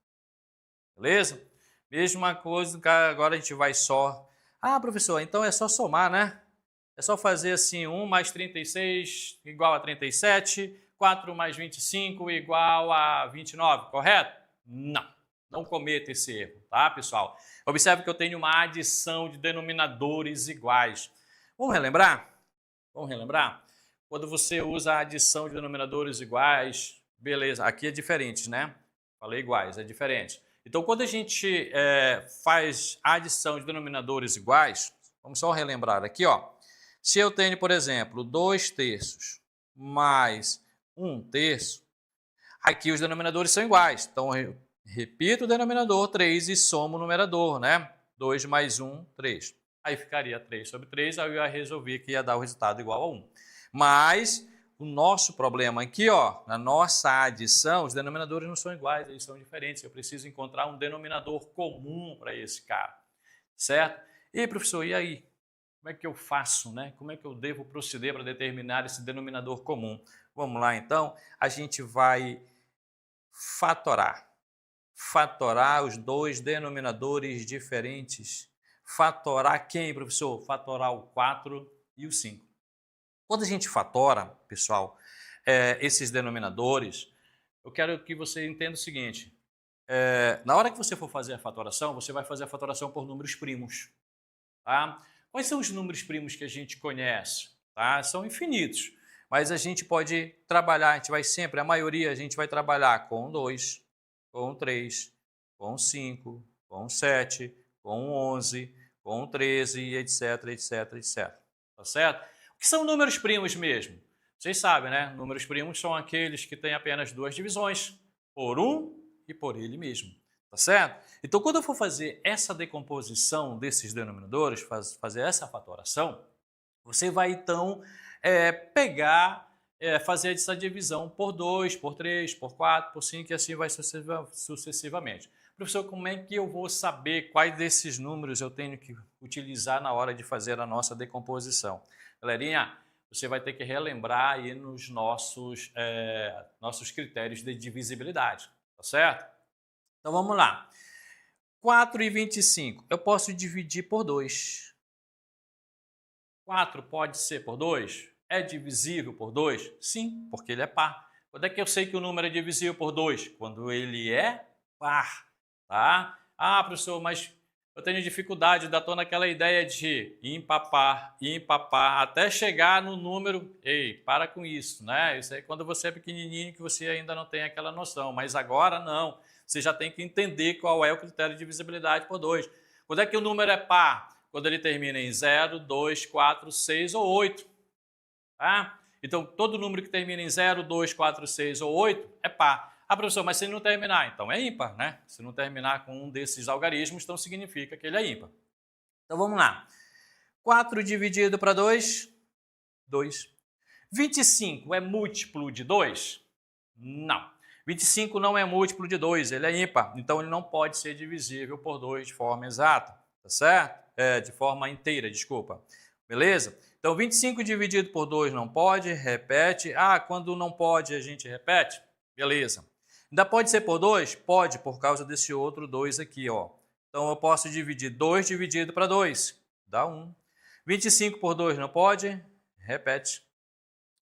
Beleza? Mesma coisa, agora a gente vai só... Ah, professor, então é só somar, né? É só fazer assim, 1 mais 36 igual a 37, 4 mais 25 igual a 29, correto? Não, não cometa esse erro, tá, pessoal? Observe que eu tenho uma adição de denominadores iguais. Vamos relembrar? Vamos relembrar? Quando você usa a adição de denominadores iguais, beleza, aqui é diferente, né? Falei iguais, é diferente. Então, quando a gente faz a adição de denominadores iguais, vamos só relembrar aqui, ó. Se eu tenho, por exemplo, 2/3 mais 1/3, aqui os denominadores são iguais. Então, eu repito o denominador 3 e somo o numerador, né? 2 mais 1, 3. aí ficaria 3 sobre 3, aí eu ia resolver que ia dar o resultado igual a 1. Mas o nosso problema aqui, ó, na nossa adição, os denominadores não são iguais, eles são diferentes. Eu preciso encontrar um denominador comum para esse cara, certo? E aí, professor, e aí? Como é que eu faço, né? Como é que eu devo proceder para determinar esse denominador comum? Vamos lá, então. A gente vai fatorar. Fatorar os dois denominadores diferentes. Fatorar quem, professor? Fatorar o 4 e o 5. Quando a gente fatora, pessoal, esses denominadores, eu quero que você entenda o seguinte. Na hora que você for fazer a fatoração, você vai fazer a fatoração por números primos. Tá? Quais são os números primos que a gente conhece? Tá? São infinitos, mas a gente pode trabalhar, a gente vai sempre, a maioria a gente vai trabalhar com 2, com 3, com 5, com 7, com 11, com 13, etc, etc, etc. Tá certo? O que são números primos mesmo? Vocês sabem, né? Números primos são aqueles que têm apenas duas divisões, por 1 e por ele mesmo. Tá certo? Então, quando eu for fazer essa decomposição desses denominadores, fazer essa fatoração, você vai, então, fazer essa divisão por 2, por 3, por 4, por 5 e assim vai sucessivamente. Professor, como é que eu vou saber quais desses números eu tenho que utilizar na hora de fazer a nossa decomposição? Galerinha, você vai ter que relembrar aí nos nossos critérios de divisibilidade, tá certo? Então vamos lá. 4 e 25, eu posso dividir por 2. 4 pode ser por 2? É divisível por 2? Sim, porque ele é par. Quando é que eu sei que o número é divisível por 2? Quando ele é par. Tá? Ah, professor, mas eu tenho dificuldade, ainda estou naquela ideia de empapar, até chegar no número. Ei, para com isso, né? Isso aí quando você é pequenininho que você ainda não tem aquela noção, mas agora não. Você já tem que entender qual é o critério de divisibilidade por 2. Quando é que o número é par? Quando ele termina em 0, 2, 4, 6 ou 8. Tá? Então, todo número que termina em 0, 2, 4, 6 ou 8 é par. Ah, professor, mas se ele não terminar, então é ímpar, né? Se não terminar com um desses algarismos, então significa que ele é ímpar. Então, vamos lá. 4 dividido para 2, 2. 25 é múltiplo de 2? Não. 25 não é múltiplo de 2, ele é ímpar. Então, ele não pode ser divisível por 2 de forma exata, tá certo? De forma inteira, desculpa. Beleza? Então, 25 dividido por 2 não pode, repete. Ah, quando não pode, a gente repete? Beleza. Ainda pode ser por 2? Pode, por causa desse outro 2 aqui, ó. Então, eu posso dividir 2 dividido para 2, dá 1. 25 por 2 não pode? Repete.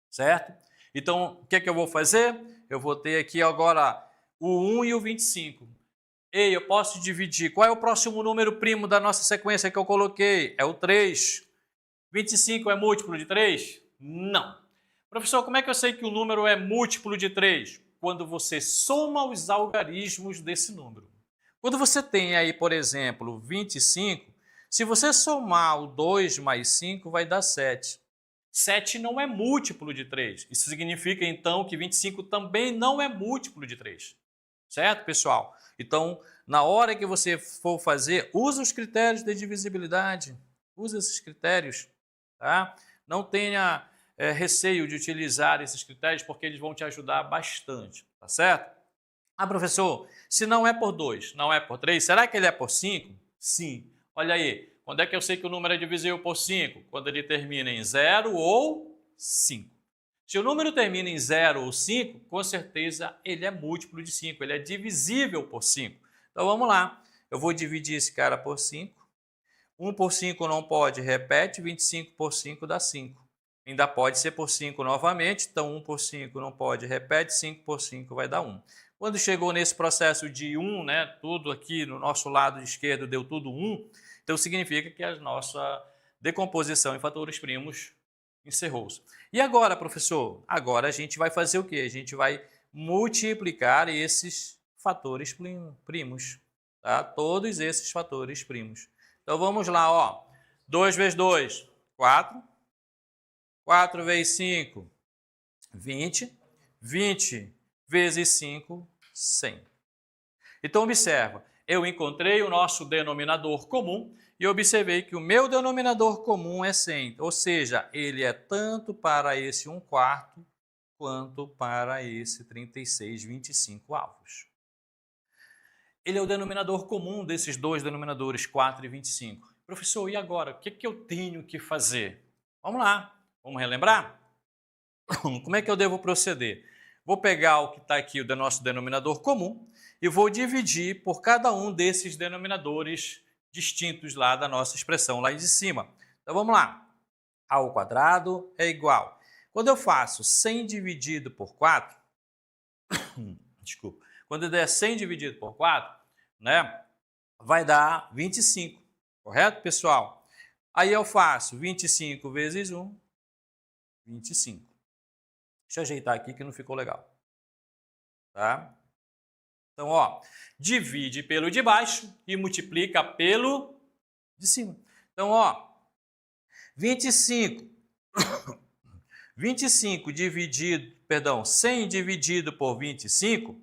Certo? Então, o que é que eu vou fazer? Eu vou ter aqui agora o 1 e o 25. Ei, eu posso dividir. Qual é o próximo número primo da nossa sequência que eu coloquei? É o 3. 25 é múltiplo de 3? Não. Professor, como é que eu sei que o número é múltiplo de 3? Quando você soma os algarismos desse número. Quando você tem aí, por exemplo, 25, se você somar o 2 mais 5, vai dar 7. 7 não é múltiplo de 3. Isso significa, então, que 25 também não é múltiplo de 3. Certo, pessoal? Então, na hora que você for fazer, usa os critérios de divisibilidade. Usa esses critérios. Tá? Não tenha receio de utilizar esses critérios, porque eles vão te ajudar bastante. Tá certo? Ah, professor, se não é por 2, não é por 3, será que ele é por 5? Sim. Olha aí, quando é que eu sei que o número é divisível por 5? Quando ele termina em 0 ou 5. Se o número termina em 0 ou 5, com certeza ele é múltiplo de 5, ele é divisível por 5. Então vamos lá, eu vou dividir esse cara por 5. 1 por 5 não pode, repete, 25 por 5 dá 5. Ainda pode ser por 5 novamente, então 1 por 5 não pode, repete, 5 por 5 vai dar 1. Quando chegou nesse processo de 1, né, tudo aqui no nosso lado esquerdo deu tudo 1, então significa que a nossa decomposição em fatores primos encerrou-se. E agora, professor? Agora a gente vai fazer o quê? A gente vai multiplicar esses fatores primos, tá? Todos esses fatores primos. Então vamos lá, ó. 2 vezes 2, 4. 4 vezes 5, 20. 20 vezes 5, 100. Então observa, eu encontrei o nosso denominador comum e observei que o meu denominador comum é 100, ou seja, ele é tanto para esse 1/4 quanto para esse 36,25 Ele é o denominador comum desses dois denominadores, 4 e 25. Professor, e agora? O que eu tenho que fazer? Vamos lá, vamos relembrar? Como é que eu devo proceder? Vou pegar o que está aqui, o nosso denominador comum, e vou dividir por cada um desses denominadores distintos lá da nossa expressão lá de cima. Então vamos lá. A ao quadrado é igual. Quando eu faço 100 dividido por 4, desculpa, quando eu der 100 dividido por 4, né, vai dar 25, correto, pessoal? Aí eu faço 25 vezes 1, 25. Deixa eu ajeitar aqui que não ficou legal. Tá? Então, ó, divide pelo de baixo e multiplica pelo de cima. Então, ó, 25 100 dividido por 25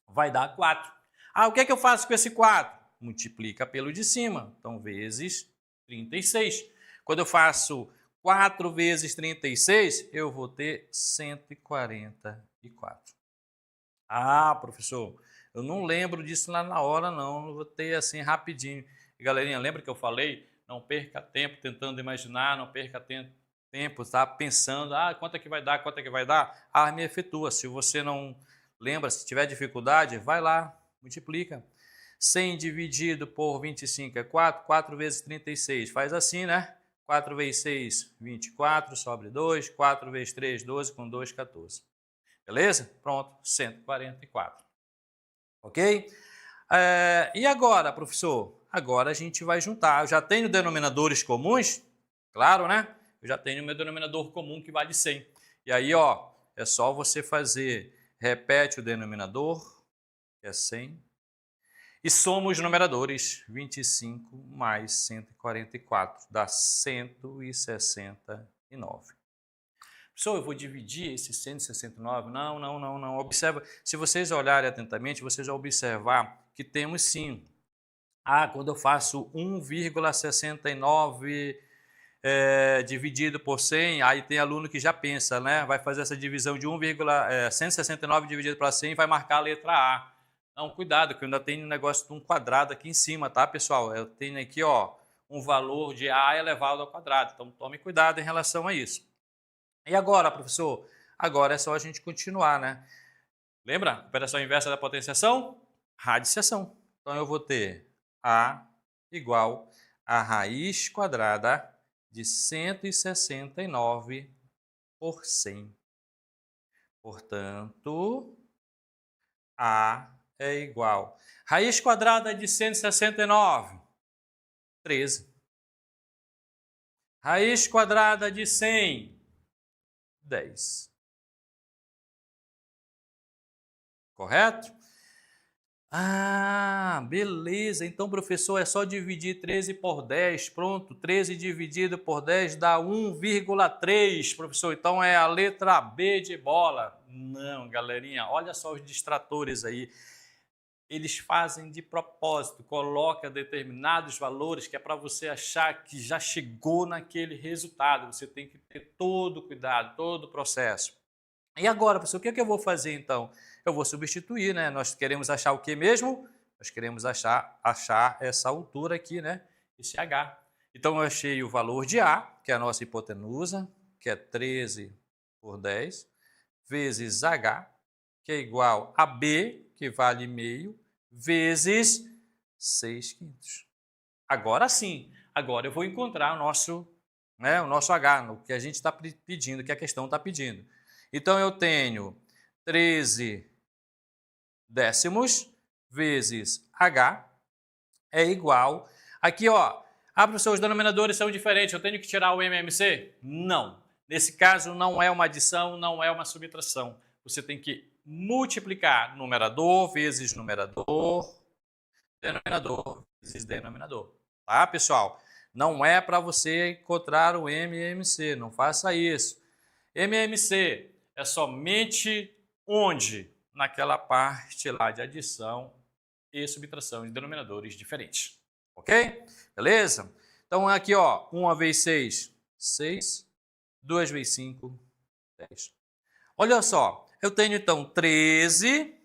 vai dar 4. Ah, o que é que eu faço com esse 4? Multiplica pelo de cima, então vezes 36. Quando eu faço 4 vezes 36, eu vou ter 144. Ah, professor, eu não lembro disso lá na hora, não. Eu vou ter assim rapidinho. E, galerinha, lembra que eu falei? Não perca tempo tentando imaginar, não perca tempo, tá? Pensando, quanto é que vai dar, quanto é que vai dar? Me efetua. Se você não lembra, se tiver dificuldade, vai lá, multiplica. 100 dividido por 25 é 4, 4 vezes 36, faz assim, né? 4 vezes 6, 24, sobre 2, 4 vezes 3, 12, com 2, 14. Beleza? Pronto, 144. Ok? E agora, professor? Agora a gente vai juntar. Eu já tenho denominadores comuns? Claro, né? Eu já tenho meu denominador comum que vale 100. E aí, ó, é só você fazer, repete o denominador, que é 100, e soma os numeradores, 25 mais 144, dá 169. Professor, eu vou dividir esse 169? Não. Observa, se vocês olharem atentamente, vocês vão observar que temos sim. Quando eu faço 1,69 dividido por 100, aí tem aluno que já pensa, né? Vai fazer essa divisão de 169 dividido para 100 e vai marcar a letra A. Não, cuidado, que eu ainda tenho um negócio de um quadrado aqui em cima, tá, pessoal? Eu tenho aqui, ó, um valor de A elevado ao quadrado. Então, tome cuidado em relação a isso. E agora, professor? Agora é só a gente continuar, né? Lembra? Operação inversa da potenciação? Radiciação. Então, eu vou ter A igual a raiz quadrada de 169 por 100. Portanto, A é igual. Raiz quadrada de 169, 13. Raiz quadrada de 100, 10. Correto? Beleza. Então, professor, é só dividir 13 por 10. Pronto, 13 dividido por 10 dá 1,3. Professor, então é a letra B de bola. Não, galerinha, olha só os distratores aí. Eles fazem de propósito, coloca determinados valores que é para você achar que já chegou naquele resultado. Você tem que ter todo o cuidado, todo o processo. E agora, professor, o que é que eu vou fazer então? Eu vou substituir, né? Nós queremos achar o que mesmo? Nós queremos achar essa altura aqui, né? Esse H. Então, eu achei o valor de A, que é a nossa hipotenusa, que é 13 por 10, vezes H, que é igual a B, que vale meio, vezes 6/5. Agora sim, agora eu vou encontrar o nosso H, o que a gente está pedindo, o que a questão está pedindo. Então, eu tenho 13 décimos vezes H é igual... Aqui, ó, professor, os denominadores são diferentes, eu tenho que tirar o MMC? Não. Nesse caso, não é uma adição, não é uma subtração. Você tem que multiplicar numerador vezes numerador, denominador vezes denominador. Tá, pessoal? Não é para você encontrar o MMC, não faça isso. MMC é somente onde? Naquela parte lá de adição e subtração de denominadores diferentes. Ok? Beleza? Então, aqui, ó, 1 vezes 6, 6. 2 vezes 5, 10. Olha só, eu tenho, então, 13...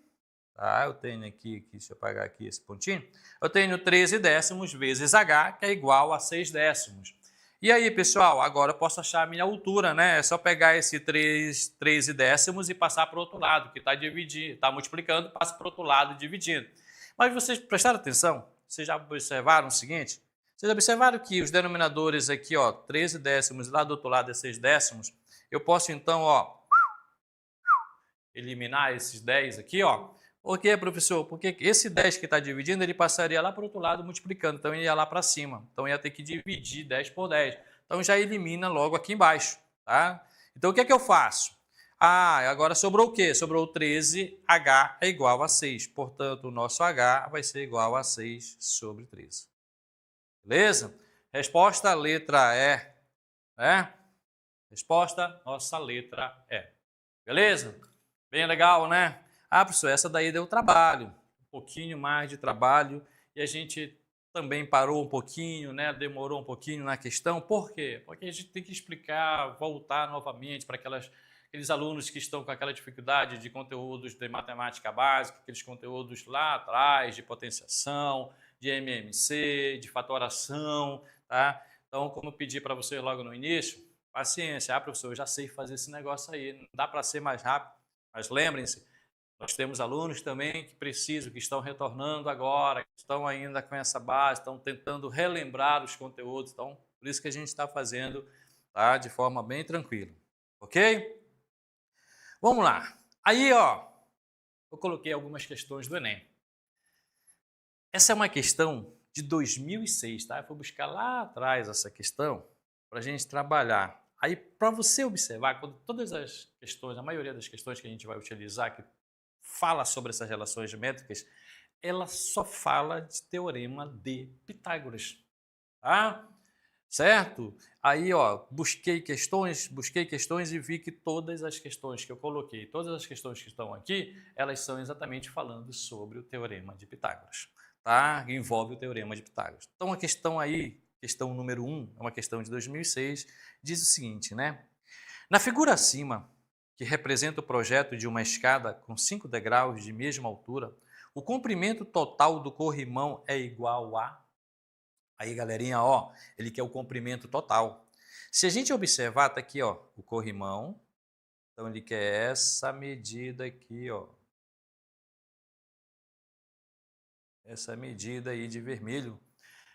Tá? Eu tenho aqui, deixa eu apagar aqui esse pontinho. Eu tenho 13 décimos vezes H, que é igual a 6 décimos. E aí, pessoal, agora eu posso achar a minha altura, né? É só pegar esse 13 décimos e passar para o outro lado, que está dividindo, está multiplicando, passa para o outro lado dividindo. Mas vocês prestaram atenção? Vocês já observaram o seguinte? Vocês observaram que os denominadores aqui, ó, 13 décimos, e lá do outro lado é 6 décimos? Eu posso, então, ó, eliminar esses 10 aqui, ó. Por quê, professor? Porque esse 10 que está dividindo, ele passaria lá para o outro lado multiplicando, então ele ia lá para cima. Então ia ter que dividir 10 por 10. Então já elimina logo aqui embaixo, tá? Então o que é que eu faço? Ah, agora sobrou o quê? Sobrou 13, H é igual a 6. Portanto, o nosso H vai ser igual a 6 sobre 13. Beleza? Resposta, letra E. Né? Resposta, nossa letra E. Beleza? Bem legal, né? Ah, professor, essa daí deu trabalho, um pouquinho mais de trabalho, e a gente também parou um pouquinho, né? Demorou um pouquinho na questão. Por quê? Porque a gente tem que explicar, voltar novamente para aqueles alunos que estão com aquela dificuldade de conteúdos de matemática básica, aqueles conteúdos lá atrás, de potenciação, de MMC, de fatoração, tá? Então, como eu pedi para vocês logo no início, paciência. Ah, professor, eu já sei fazer esse negócio aí, não dá para ser mais rápido. Mas lembrem-se, nós temos alunos também que precisam, que estão retornando agora, que estão ainda com essa base, estão tentando relembrar os conteúdos. Então, por isso que a gente está fazendo, tá, de forma bem tranquila. Ok? Vamos lá. Aí, ó, eu coloquei algumas questões do Enem. Essa é uma questão de 2006, tá? Eu fui buscar lá atrás essa questão para a gente trabalhar. Aí, para você observar, quando todas as questões, a maioria das questões que a gente vai utilizar, que fala sobre essas relações geométricas, ela só fala de teorema de Pitágoras, tá? Certo? Aí, ó, busquei questões e vi que todas as questões que eu coloquei, todas as questões que estão aqui, elas são exatamente falando sobre o teorema de Pitágoras, tá? Envolve o teorema de Pitágoras. Então, a questão aí, questão número 1, é uma questão de 2006, diz o seguinte, né? Na figura acima, que representa o projeto de uma escada com 5 degraus de mesma altura, o comprimento total do corrimão é igual a... Aí, galerinha, ó, ele quer o comprimento total. Se a gente observar, tá aqui, ó, o corrimão. Então, ele quer essa medida aqui, ó. Essa medida aí de vermelho.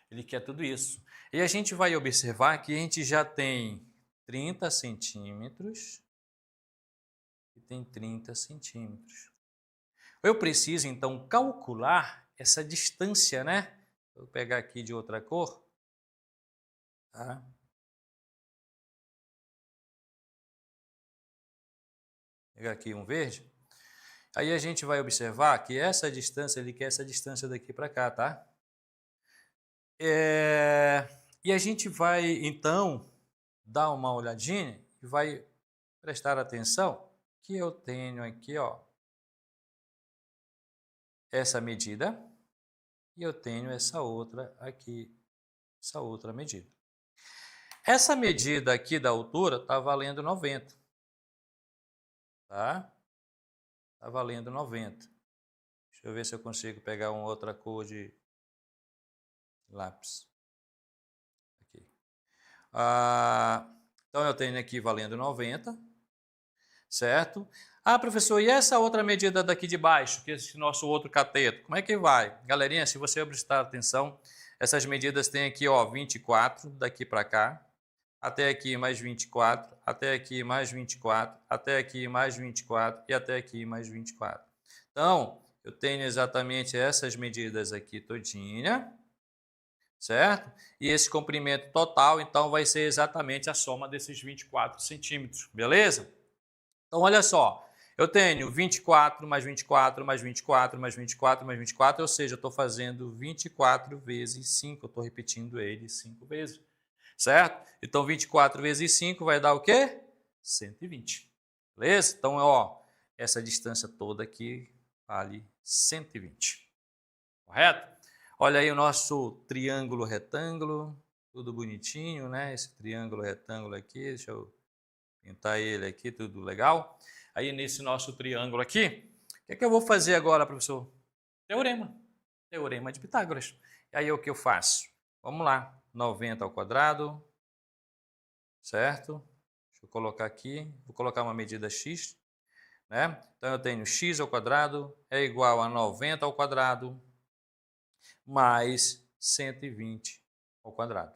Ele quer tudo isso. E a gente vai observar que a gente já tem 30 centímetros e tem 30 centímetros. Eu preciso, então, calcular essa distância, né? Vou pegar aqui de outra cor. Tá? Pegar aqui um verde. Aí a gente vai observar que essa distância, ele quer essa distância daqui para cá, tá? E a gente vai, então, dar uma olhadinha e vai prestar atenção que eu tenho aqui, ó, essa medida e eu tenho essa outra aqui, essa outra medida. Essa medida aqui da altura está valendo 90, tá? Está valendo 90. Deixa eu ver se eu consigo pegar uma outra cor de lápis. Aqui. Então, eu tenho aqui valendo 90, certo? Ah, professor, e essa outra medida daqui de baixo, que é esse nosso outro cateto, como é que vai? Galerinha, se você prestar atenção, essas medidas têm aqui, ó, 24 daqui para cá, até aqui mais 24, até aqui mais 24, até aqui mais 24 e até aqui mais 24. Então, eu tenho exatamente essas medidas aqui todinha, certo? E esse comprimento total, então, vai ser exatamente a soma desses 24 centímetros, beleza? Então, olha só, eu tenho 24 mais 24 mais 24 mais 24 mais 24, ou seja, eu estou fazendo 24 vezes 5, eu estou repetindo ele 5 vezes, certo? Então, 24 vezes 5 vai dar o quê? 120, beleza? Então, ó, essa distância toda aqui vale 120, correto? Olha aí o nosso triângulo retângulo, tudo bonitinho, né? Esse triângulo retângulo aqui, deixa eu pintar ele aqui, tudo legal. Aí nesse nosso triângulo aqui, o que eu vou fazer agora, professor? Teorema. Teorema de Pitágoras. E aí o que eu faço? Vamos lá, 90 ao quadrado, certo? Deixa eu colocar aqui, vou colocar uma medida x, né? Então eu tenho x ao quadrado é igual a 90 ao quadrado mais 120 ao quadrado.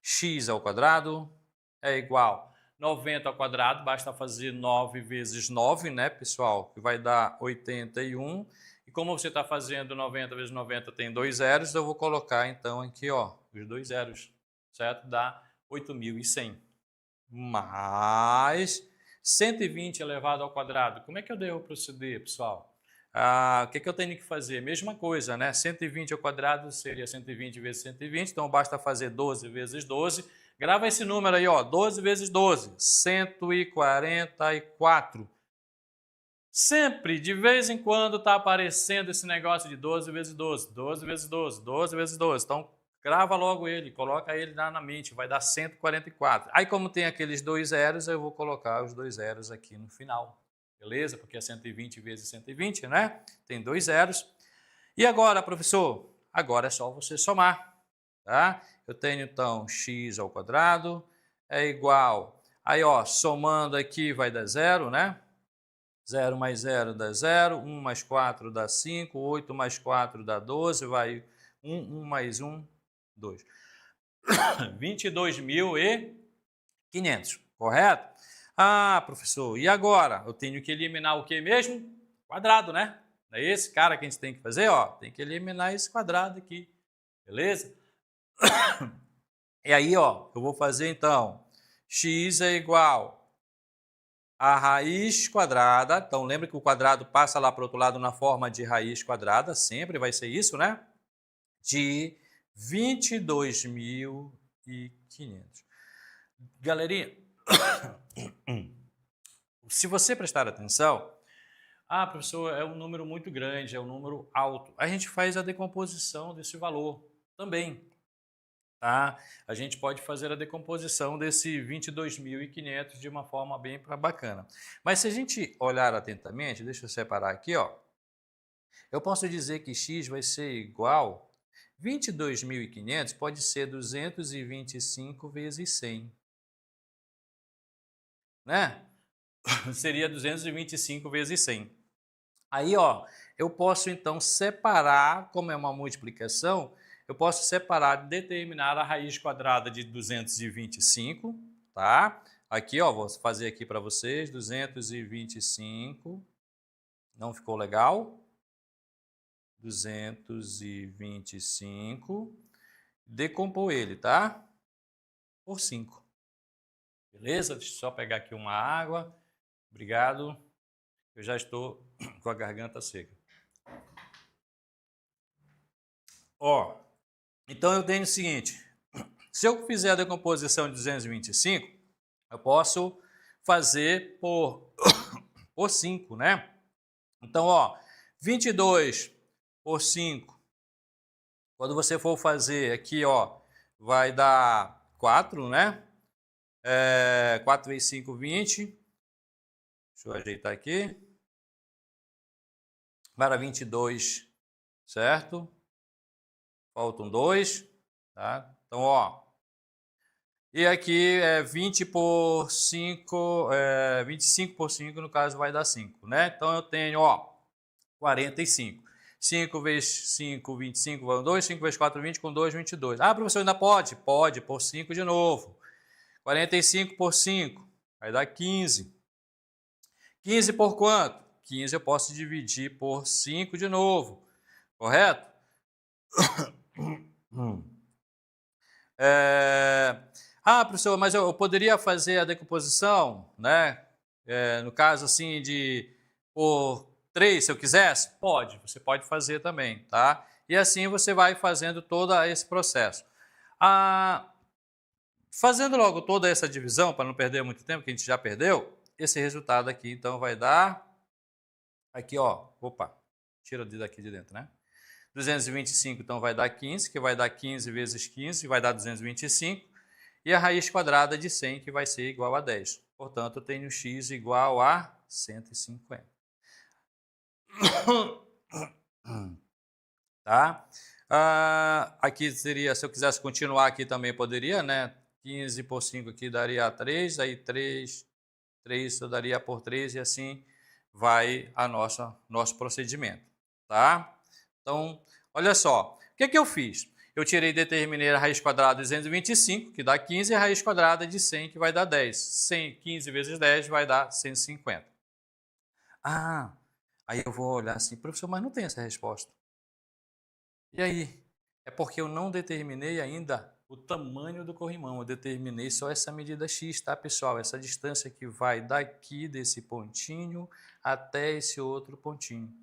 X ao quadrado é igual a 90 ao quadrado, basta fazer 9 vezes 9, né, pessoal? Que vai dar 81. E como você está fazendo 90 vezes 90 tem 2 zeros, eu vou colocar então aqui, ó, os 2 zeros, certo? Dá 8.100. Mais 120 elevado ao quadrado. Como é que eu devo proceder, pessoal? O que eu tenho que fazer? Mesma coisa, né? 120 ao quadrado seria 120 vezes 120, então basta fazer 12 vezes 12. Grava esse número aí, ó, 12 vezes 12, 144. Sempre, de vez em quando, está aparecendo esse negócio de 12 vezes 12, 12 vezes 12, 12 vezes 12. Então, grava logo ele, coloca ele lá na mente, vai dar 144. Aí, como tem aqueles 2 zeros, eu vou colocar os 2 zeros aqui no final. Beleza? Porque é 120 vezes 120, né? Tem 2 zeros. E agora, professor? Agora é só você somar, tá? Eu tenho, então, x ao quadrado é igual... Aí, ó, somando aqui vai dar 0, né? 0 mais 0 dá 0, 1 mais 4 dá 5, 8 mais 4 dá 12, vai 1 mais 1, 2. 22.500, correto? Ah, professor, e agora? Eu tenho que eliminar o que mesmo? Quadrado, né? É esse cara que a gente tem que fazer, ó, tem que eliminar esse quadrado aqui, beleza? E aí, ó, eu vou fazer então, x é igual a raiz quadrada, então lembra que o quadrado passa lá para o outro lado na forma de raiz quadrada, sempre vai ser isso, né? De 22.500. Galerinha, se você prestar atenção, professor, é um número muito grande, é um número alto. A gente faz a decomposição desse valor também. Tá? A gente pode fazer a decomposição desse 22.500 de uma forma bem bacana. Mas se a gente olhar atentamente, deixa eu separar aqui, ó, eu posso dizer que x vai ser igual 22.500 pode ser 225 vezes 100, né? Seria 225 vezes 100. Aí, ó, eu posso então separar, como é uma multiplicação, eu posso separar, determinar a raiz quadrada de 225, tá? Aqui, ó, vou fazer aqui para vocês, 225, não ficou legal? 225, decompor ele, tá? Por 5. Beleza? Deixa eu só pegar aqui uma água. Obrigado. Eu já estou com a garganta seca. Ó, então eu tenho o seguinte, se eu fizer a decomposição de 225, eu posso fazer por 5, né? Então, ó, 22 por 5, quando você for fazer aqui, ó, vai dar 4, né? 4 vezes 5, 20. Deixa eu ajeitar aqui. Vai dar 22, certo? Faltam 2, tá? Então, ó, e aqui é 20 por 5, 25 por 5, no caso vai dar 5, né? Então eu tenho, ó, 45. 5 vezes 5, 25, vai 2. 5 vezes 4, 20, com 2, 22. Ah, professor, ainda pode? Pode, por 5 de novo. 45 por 5, vai dar 15. 15 por quanto? 15 eu posso dividir por 5 de novo, correto? Professor, mas eu poderia fazer a decomposição, né? No caso assim de por 3, se eu quisesse? Pode, você pode fazer também, tá? E assim você vai fazendo todo esse processo. Fazendo logo toda essa divisão, para não perder muito tempo, que a gente já perdeu, esse resultado aqui então vai dar, aqui ó, opa, tira daqui de dentro, né? 225, então, vai dar 15, que vai dar 15 vezes 15, vai dar 225. E a raiz quadrada de 100, que vai ser igual a 10. Portanto, eu tenho x igual a 150. Tá? Aqui seria, se eu quisesse continuar aqui também poderia, né? 15 por 5 aqui daria 3, aí 3 eu daria por 3 e assim vai a nosso procedimento, tá? Então, olha só, o que eu fiz? Eu tirei e determinei a raiz quadrada de 225, que dá 15, e a raiz quadrada de 100, que vai dar 10. 15 vezes 10 vai dar 150. Aí eu vou olhar assim, professor, mas não tem essa resposta. E aí? É porque eu não determinei ainda o tamanho do corrimão, eu determinei só essa medida x, tá, pessoal? Essa distância que vai daqui desse pontinho até esse outro pontinho.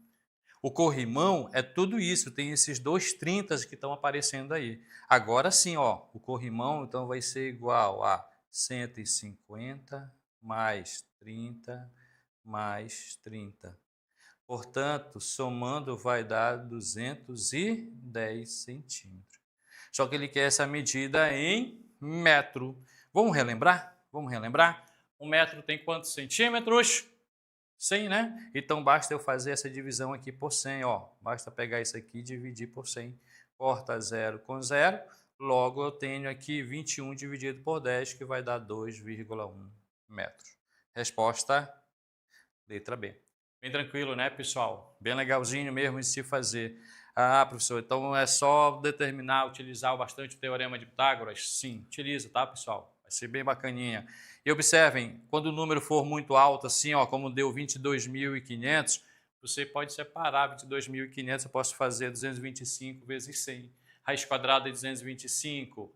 O corrimão é tudo isso, tem esses dois 30 que estão aparecendo aí. Agora sim, ó, o corrimão então vai ser igual a 150 mais 30 mais 30. Portanto, somando vai dar 210 centímetros. Só que ele quer essa medida em metro. Vamos relembrar? Vamos relembrar? Um metro tem quantos centímetros? 100, né? Então, basta eu fazer essa divisão aqui por 100, ó. Basta pegar isso aqui e dividir por 100. Corta 0 com 0. Logo, eu tenho aqui 21 dividido por 10, que vai dar 2,1 metros. Resposta, letra B. Bem tranquilo, né, pessoal? Bem legalzinho mesmo de se fazer. Professor, então é só determinar, utilizar bastante o Teorema de Pitágoras? Sim, utiliza, tá, pessoal? Vai ser bem bacaninha. E observem, quando o número for muito alto, assim, ó, como deu 22.500, você pode separar 22.500, eu posso fazer 225 vezes 100. Raiz quadrada de 225,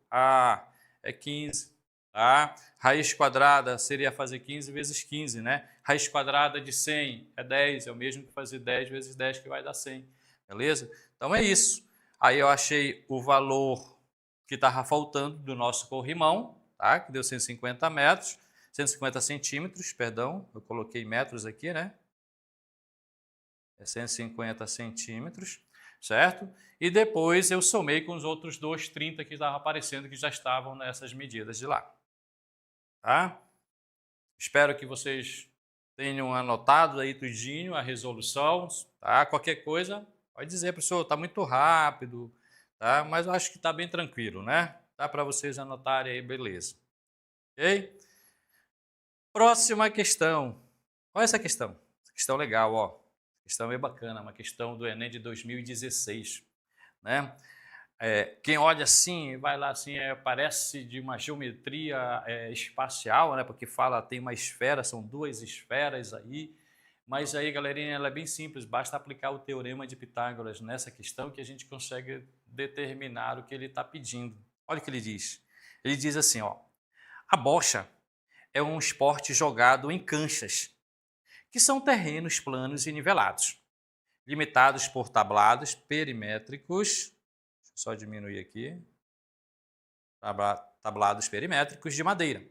é 15. Tá? Raiz quadrada seria fazer 15 vezes 15, né? Raiz quadrada de 100 é 10, é o mesmo que fazer 10 vezes 10, que vai dar 100. Beleza? Então é isso. Aí eu achei o valor que estava faltando do nosso corrimão, tá? Que deu 150 metros, 150 centímetros, perdão, eu coloquei metros aqui, né? É 150 centímetros, certo? E depois eu somei com os outros dois 30 que estavam aparecendo, que já estavam nessas medidas de lá. Tá? Espero que vocês tenham anotado aí tudinho a resolução, tá? Qualquer coisa, pode dizer, professor, está muito rápido, tá? Mas eu acho que está bem tranquilo, né? Dá para vocês anotarem aí, beleza. Ok? Próxima questão. Olha essa questão. Essa questão legal, ó. Questão é bacana, uma questão do Enem de 2016, né? Quem olha assim, vai lá assim, parece de uma geometria espacial, né? Porque fala, tem uma esfera, são duas esferas aí. Mas aí, galerinha, ela é bem simples, basta aplicar o Teorema de Pitágoras nessa questão que a gente consegue determinar o que ele está pedindo. Olha o que ele diz. Ele diz assim, ó, a bocha é um esporte jogado em canchas, que são terrenos planos e nivelados, limitados por tablados perimétricos. Deixa eu só diminuir aqui. Tablados perimétricos de madeira.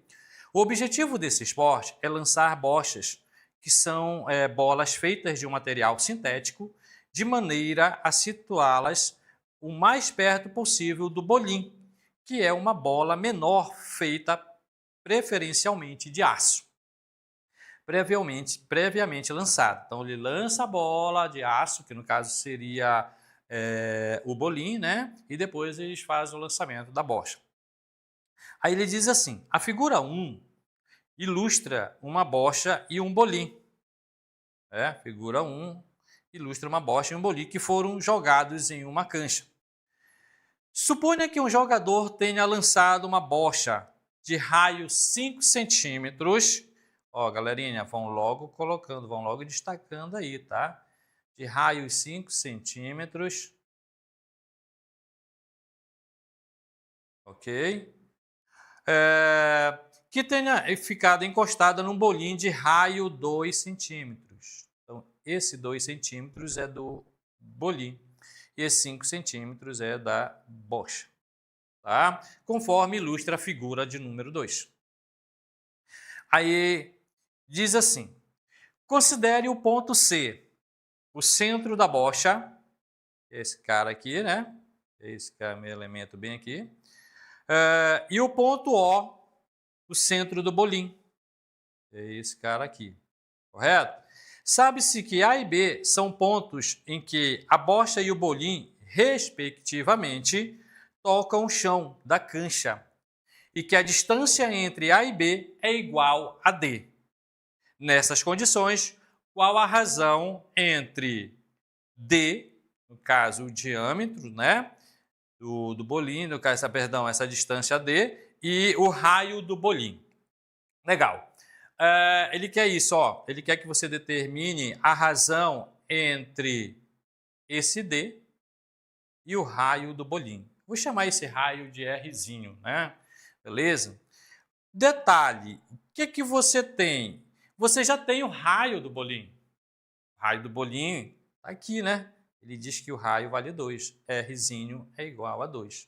O objetivo desse esporte é lançar bochas, que são bolas feitas de um material sintético, de maneira a situá-las o mais perto possível do bolim, que é uma bola menor feita preferencialmente de aço, previamente lançado. Então ele lança a bola de aço, que no caso seria o bolim, né? E depois eles fazem o lançamento da bocha. Aí ele diz assim, a figura 1 ilustra uma bocha e um bolim. Figura 1 ilustra uma bocha e um bolim que foram jogados em uma cancha. Suponha que um jogador tenha lançado uma bocha de raio 5 centímetros. Ó, galerinha, vão logo colocando, vão logo destacando aí, tá? De raio 5 centímetros. Ok? Que tenha ficado encostada num bolinho de raio 2 centímetros. Então, esse 2 centímetros é do bolim e esse 5 centímetros é da bocha, tá? Conforme ilustra a figura de número 2. Aí diz assim, considere o ponto C, o centro da bocha, esse cara aqui, né? Esse que é meu elemento bem aqui. E o ponto O, o centro do bolim. É esse cara aqui, correto? Sabe-se que A e B são pontos em que a bocha e o bolim, respectivamente, tocam o chão da cancha e que a distância entre A e B é igual a D. Nessas condições, qual a razão entre D, no caso o diâmetro, né, do bolim, no caso, perdão, essa distância D, e o raio do bolim? Legal. Ele quer isso, ó. Ele quer que você determine a razão entre esse D e o raio do bolim. Vou chamar esse raio de Rzinho, né? Beleza? Detalhe, o que você tem? Você já tem o raio do bolim. O raio do bolim está aqui, né? Ele diz que o raio vale 2. Rzinho é igual a 2.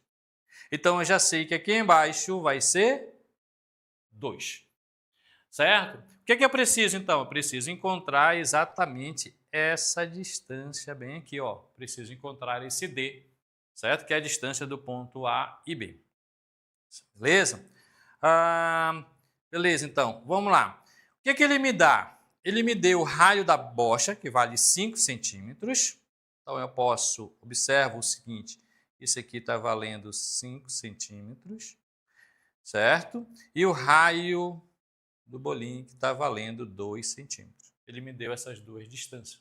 Então, eu já sei que aqui embaixo vai ser 2. Certo? O que eu preciso, então? Eu preciso encontrar exatamente essa distância bem aqui, ó. Preciso encontrar esse D, certo? Que é a distância do ponto A e B. Beleza? Beleza, então, vamos lá. O que ele me dá? Ele me deu o raio da bocha, que vale 5 centímetros. Então, eu posso, observa o seguinte, isso aqui está valendo 5 centímetros, certo? E o raio do bolim, que está valendo 2 centímetros. Ele me deu essas duas distâncias.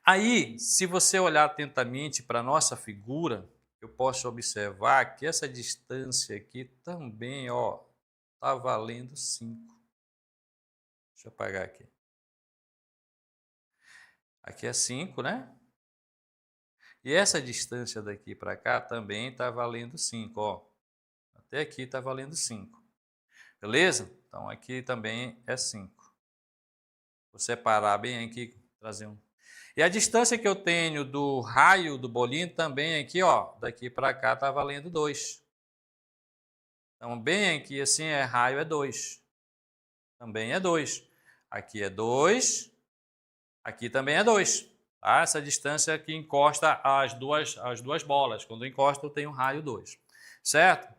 Aí, se você olhar atentamente para a nossa figura, eu posso observar que essa distância aqui também, ó, está valendo 5. Deixa eu apagar aqui. Aqui é 5, né? E essa distância daqui para cá também está valendo 5, ó. Até aqui está valendo 5. Beleza? Então, aqui também é 5. Vou separar bem aqui, trazer um. E a distância que eu tenho do raio do bolinho também aqui, ó, daqui para cá está valendo 2. Então, bem aqui assim, raio é 2. Também é 2. Aqui é 2. Aqui também é 2. Tá? Essa distância que encosta as duas bolas. Quando encosta, eu tenho raio 2. Certo?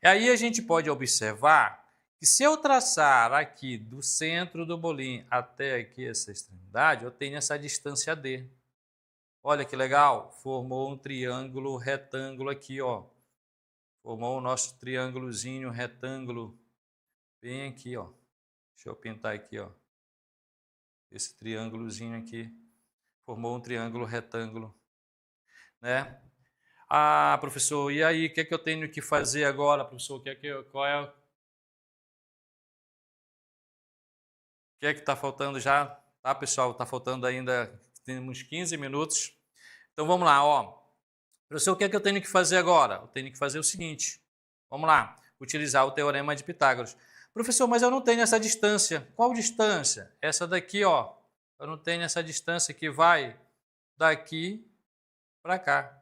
E aí a gente pode observar que se eu traçar aqui do centro do bolim até aqui essa extremidade, eu tenho essa distância D. Olha que legal, formou um triângulo retângulo aqui, ó. Formou o nosso triângulozinho retângulo bem aqui, ó. Deixa eu pintar aqui, ó. Esse triângulozinho aqui formou um triângulo retângulo, né? Ah, professor, e aí, o que é que eu tenho que fazer agora, professor? O que é que está faltando já? Tá, pessoal? Está faltando ainda, temos 15 minutos. Então, vamos lá, ó. Professor, o que é que eu tenho que fazer agora? Eu tenho que fazer o seguinte. Vamos lá, utilizar o teorema de Pitágoras. Professor, mas eu não tenho essa distância. Qual distância? Essa daqui, ó. Eu não tenho essa distância que vai daqui para cá.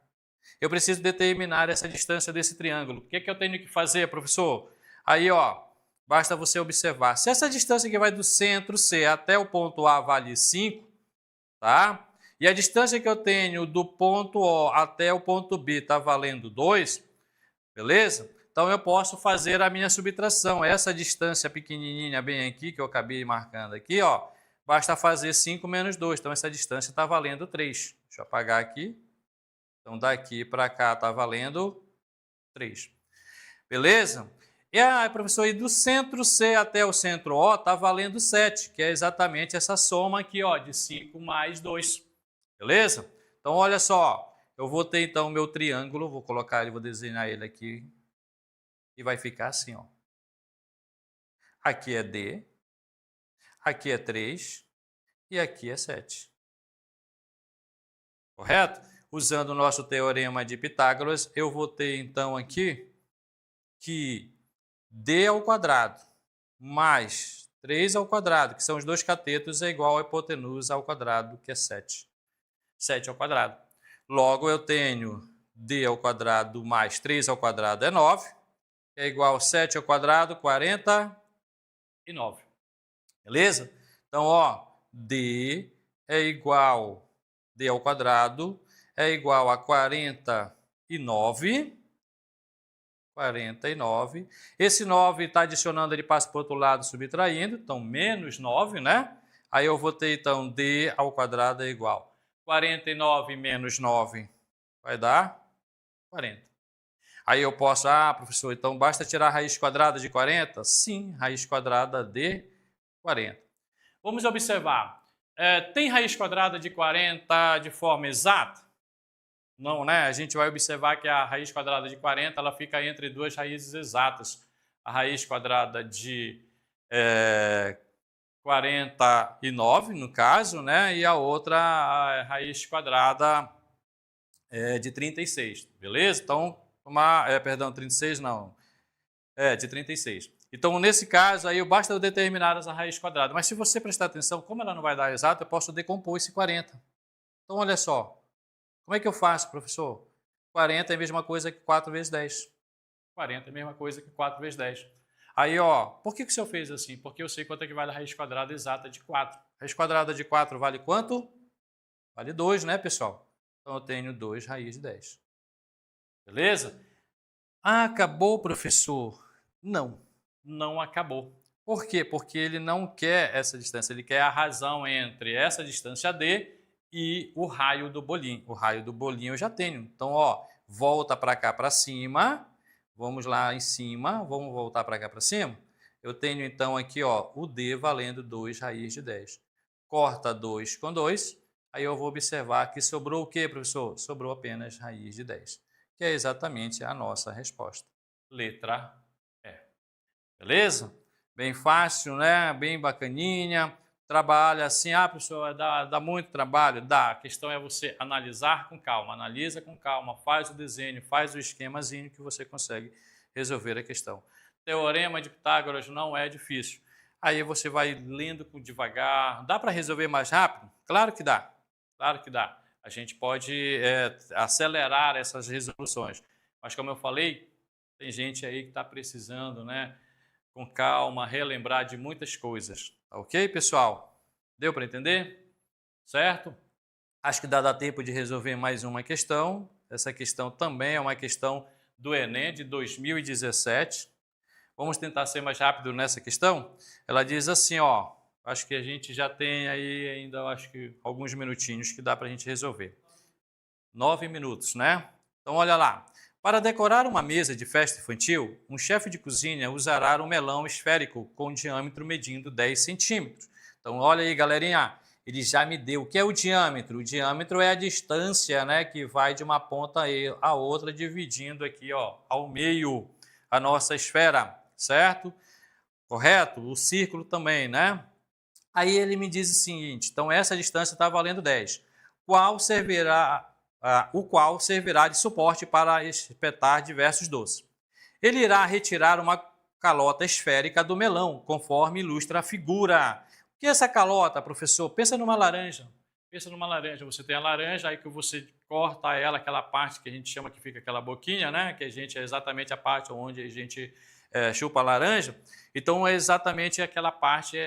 Eu preciso determinar essa distância desse triângulo. O que é que eu tenho que fazer, professor? Aí, ó, basta você observar. Se essa distância que vai do centro C até o ponto A vale 5, tá? E a distância que eu tenho do ponto O até o ponto B está valendo 2, beleza? Então, eu posso fazer a minha subtração. Essa distância pequenininha bem aqui, que eu acabei marcando aqui, ó, basta fazer 5 menos 2. Então, essa distância está valendo 3. Deixa eu apagar aqui. Então, daqui para cá está valendo 3. Beleza? E aí, professor, e do centro C até o centro O está valendo 7, que é exatamente essa soma aqui, ó, de 5 mais 2. Beleza? Então, olha só. Eu vou ter, então, o meu triângulo. Vou colocar ele, vou desenhar ele aqui. E vai ficar assim, ó. Aqui é D. Aqui é 3. E aqui é 7. Correto? Usando o nosso teorema de Pitágoras, eu vou ter, então, aqui que D ao quadrado mais 3 ao quadrado, que são os dois catetos, é igual a hipotenusa ao quadrado, que é 7. 7 ao quadrado. Logo, eu tenho D ao quadrado mais 3 ao quadrado é 9, que é igual a 7 ao quadrado, 49. Beleza? Então, ó, D é igual D ao quadrado é igual a 49. 49. Esse 9 está adicionando, ele passa para o outro lado, subtraindo. Então, menos 9, né? Aí eu vou ter, então, d ao quadrado é igual. 49 menos 9 vai dar 40. Aí eu posso, professor, então basta tirar a raiz quadrada de 40? Sim, raiz quadrada de 40. Vamos observar. Tem raiz quadrada de 40 de forma exata? Não, né? A gente vai observar que a raiz quadrada de 40 ela fica entre duas raízes exatas. A raiz quadrada de 49, no caso, né? E a outra a raiz quadrada de 36, beleza? Então, perdão, 36 não. De 36. Então, nesse caso, aí basta eu determinar essa raiz quadrada. Mas se você prestar atenção, como ela não vai dar exato, eu posso decompor esse 40. Então, olha só. Como é que eu faço, professor? 40 é a mesma coisa que 4 vezes 10. 40 é a mesma coisa que 4 vezes 10. Aí, ó, por que o senhor fez assim? Porque eu sei quanto é que vale a raiz quadrada exata de 4. A raiz quadrada de 4 vale quanto? Vale 2, né, pessoal? Então, eu tenho 2 raiz de 10. Beleza? Acabou, professor? Não, não acabou. Por quê? Porque ele não quer essa distância, ele quer a razão entre essa distância d e o raio do bolinho. O raio do bolinho eu já tenho. Então, ó, volta para cá para cima. Vamos lá em cima. Vamos voltar para cá para cima. Eu tenho, então, aqui ó, o d valendo 2 raiz de 10. Corta 2 com 2. Aí eu vou observar que sobrou o quê, professor? Sobrou apenas raiz de 10, que é exatamente a nossa resposta. Letra E. Beleza? Bem fácil, né? Bem bacaninha. Trabalha assim, professor, dá muito trabalho? Dá. A questão é você analisar com calma. Analisa com calma, faz o desenho, faz o esquemazinho que você consegue resolver a questão. Teorema de Pitágoras não é difícil. Aí você vai lendo devagar. Dá para resolver mais rápido? Claro que dá. Claro que dá. A gente pode acelerar essas resoluções. Mas como eu falei, tem gente aí que está precisando, né? Com calma, relembrar de muitas coisas. Ok, pessoal? Deu para entender? Certo? Acho que dá tempo de resolver mais uma questão. Essa questão também é uma questão do Enem de 2017. Vamos tentar ser mais rápido nessa questão? Ela diz assim, ó, acho que a gente já tem aí ainda, acho que alguns minutinhos que dá para a gente resolver. 9 minutos, né? Então, olha lá. Para decorar uma mesa de festa infantil, um chefe de cozinha usará um melão esférico com diâmetro medindo 10 centímetros. Então, olha aí, galerinha, ele já me deu. O que é o diâmetro? O diâmetro é a distância, né, que vai de uma ponta a outra, dividindo aqui, ó, ao meio a nossa esfera, certo? Correto? O círculo também, né? Aí ele me diz o seguinte, então essa distância está valendo 10. O qual servirá de suporte para espetar diversos doces. Ele irá retirar uma calota esférica do melão, conforme ilustra a figura. O que é essa calota, professor? Pensa numa laranja. Pensa numa laranja. Você tem a laranja, aí que você corta ela, aquela parte que a gente chama que fica aquela boquinha, né? Que a gente é exatamente a parte onde a gente chupa a laranja. Então, é exatamente aquela parte,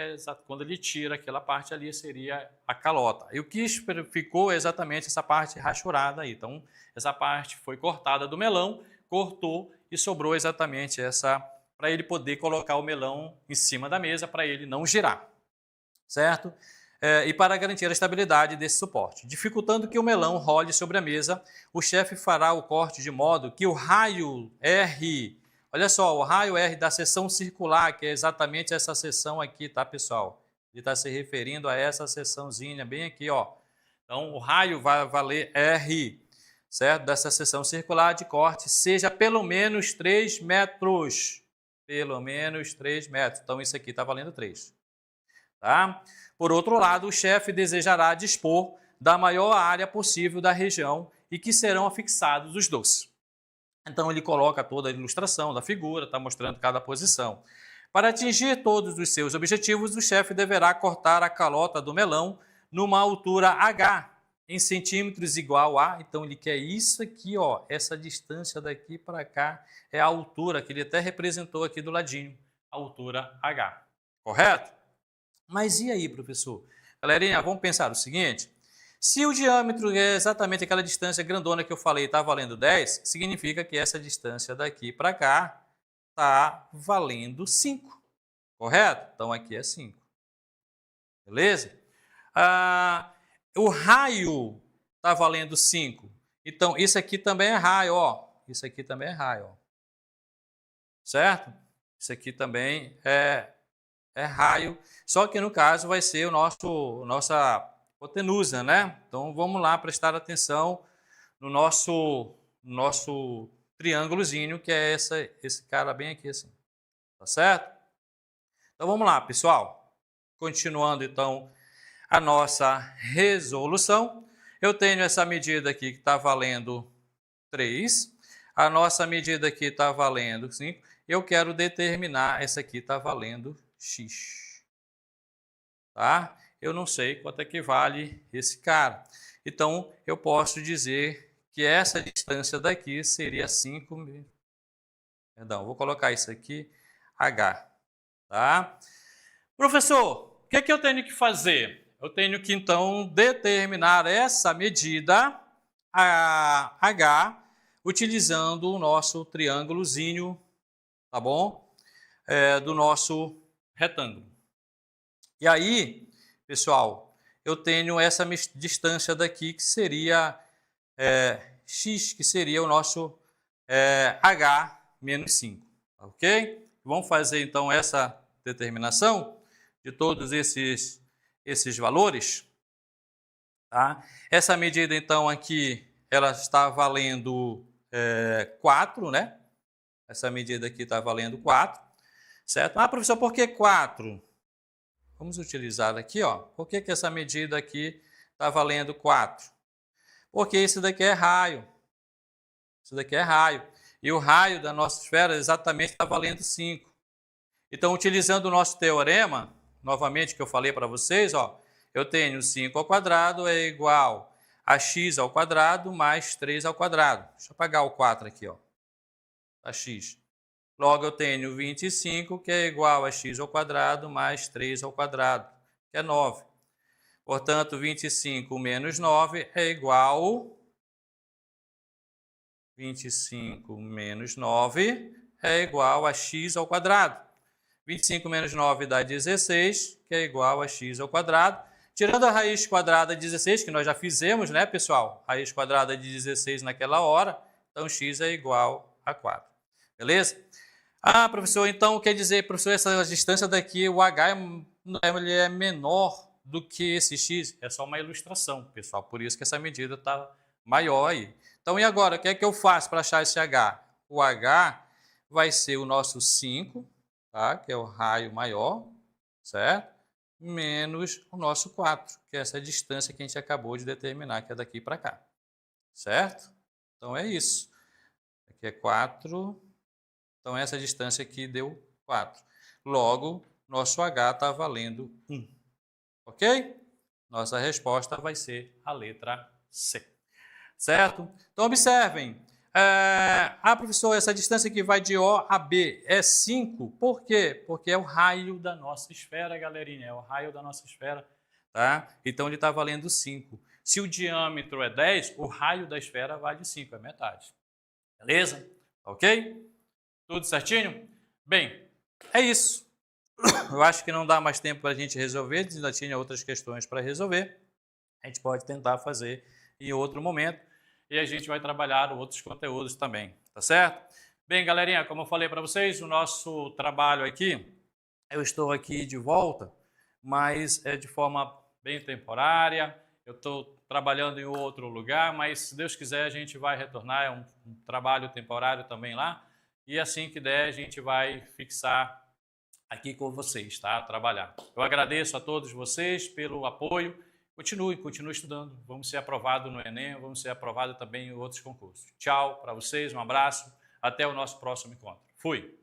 quando ele tira aquela parte ali, seria a calota. E o que ficou é exatamente essa parte rachurada aí. Então, essa parte foi cortada do melão, cortou e sobrou exatamente essa, para ele poder colocar o melão em cima da mesa, para ele não girar, certo? E para garantir a estabilidade desse suporte. Dificultando que o melão role sobre a mesa, o chefe fará o corte de modo que o raio R, olha só, o raio R da seção circular, que é exatamente essa seção aqui, tá, pessoal? Ele está se referindo a essa seçãozinha bem aqui, ó. Então, o raio vai valer R, certo? Dessa seção circular de corte, seja pelo menos 3 metros. Pelo menos 3 metros. Então, isso aqui está valendo 3. Tá? Por outro lado, o chefe desejará dispor da maior área possível da região e que serão afixados os doces. Então, ele coloca toda a ilustração da figura, está mostrando cada posição. Para atingir todos os seus objetivos, o chefe deverá cortar a calota do melão numa altura H, em centímetros igual a, então ele quer isso aqui, ó, essa distância daqui para cá é a altura que ele até representou aqui do ladinho, a altura H, correto? Mas e aí, professor? Galerinha, vamos pensar o seguinte, Se o diâmetro é exatamente aquela distância grandona que eu falei, está valendo 10, significa que essa distância daqui para cá está valendo 5, correto? Então, aqui é 5, beleza? O raio está valendo 5, então isso aqui também é raio, ó. Isso aqui também é raio, ó. Certo? Isso aqui também é raio, só que no caso vai ser o nossa hipotenusa, né? Então vamos lá prestar atenção no nosso triângulozinho, que é esse cara bem aqui assim, tá certo? Então vamos lá, pessoal. Continuando então a nossa resolução, eu tenho essa medida aqui que está valendo 3, a nossa medida aqui está valendo 5, eu quero determinar essa aqui está valendo x. Tá? Eu não sei quanto é que vale esse cara. Então, eu posso dizer que essa distância daqui seria 5... Perdão, vou colocar isso aqui, h. Tá? Professor, o que é que eu tenho que fazer? Eu tenho que, então, determinar essa medida, a h, utilizando o nosso triângulozinho, tá bom? Do nosso retângulo. E aí, pessoal, eu tenho essa distância daqui que seria x, que seria o nosso h menos 5, ok? Vamos fazer então essa determinação de todos esses valores, tá? Essa medida então aqui, ela está valendo 4, né? Essa medida aqui está valendo 4, certo? Ah, professor, por que 4? Vamos utilizar aqui, ó. Por que essa medida aqui está valendo 4? Porque esse daqui é raio. Isso daqui é raio. E o raio da nossa esfera exatamente está valendo 5. Então, utilizando o nosso teorema, novamente que eu falei para vocês, ó, eu tenho 5 ao quadrado é igual a x ao quadrado mais 3 ao quadrado. Deixa eu apagar o 4 aqui, ó. A x. Logo, eu tenho 25, que é igual a x ao quadrado mais 3 ao quadrado, que é 9. Portanto, 25 menos 9 é igual... 25 menos 9 é igual a x ao quadrado. 25 menos 9 dá 16, que é igual a x ao quadrado. Tirando a raiz quadrada de 16, que nós já fizemos, né, pessoal? Raiz quadrada de 16 naquela hora, então x é igual a 4. Beleza? Ah, professor, então quer dizer, professor, essa distância daqui, o h ele é menor do que esse x? É só uma ilustração, pessoal, por isso que essa medida está maior aí. Então, e agora, o que é que eu faço para achar esse h? O h vai ser o nosso 5, tá? Que é o raio maior, certo? Menos o nosso 4, que é essa distância que a gente acabou de determinar, que é daqui para cá, certo? Então, é isso. Aqui é 4, então essa distância aqui deu 4. Logo, nosso h está valendo 1, ok? Nossa resposta vai ser a letra C. Certo? Então, observem. Professor, essa distância que vai de O a B é 5. Por quê? Porque é o raio da nossa esfera, galerinha. É o raio da nossa esfera. Tá? Então, ele está valendo 5. Se o diâmetro é 10, o raio da esfera vale 5, é metade. Beleza? Ok? Tudo certinho? Bem, é isso. Eu acho que não dá mais tempo para a gente resolver. Ainda tinha outras questões para resolver. A gente pode tentar fazer em outro momento. E a gente vai trabalhar outros conteúdos também, tá certo? Bem, galerinha, como eu falei para vocês, o nosso trabalho aqui, eu estou aqui de volta, mas é de forma bem temporária. Eu estou trabalhando em outro lugar, mas se Deus quiser a gente vai retornar, é um trabalho temporário também lá. E assim que der a gente vai fixar aqui com vocês, tá? Trabalhar. Eu agradeço a todos vocês pelo apoio. Continue estudando, vamos ser aprovados no Enem, vamos ser aprovados também em outros concursos. Tchau para vocês, um abraço, até o nosso próximo encontro. Fui!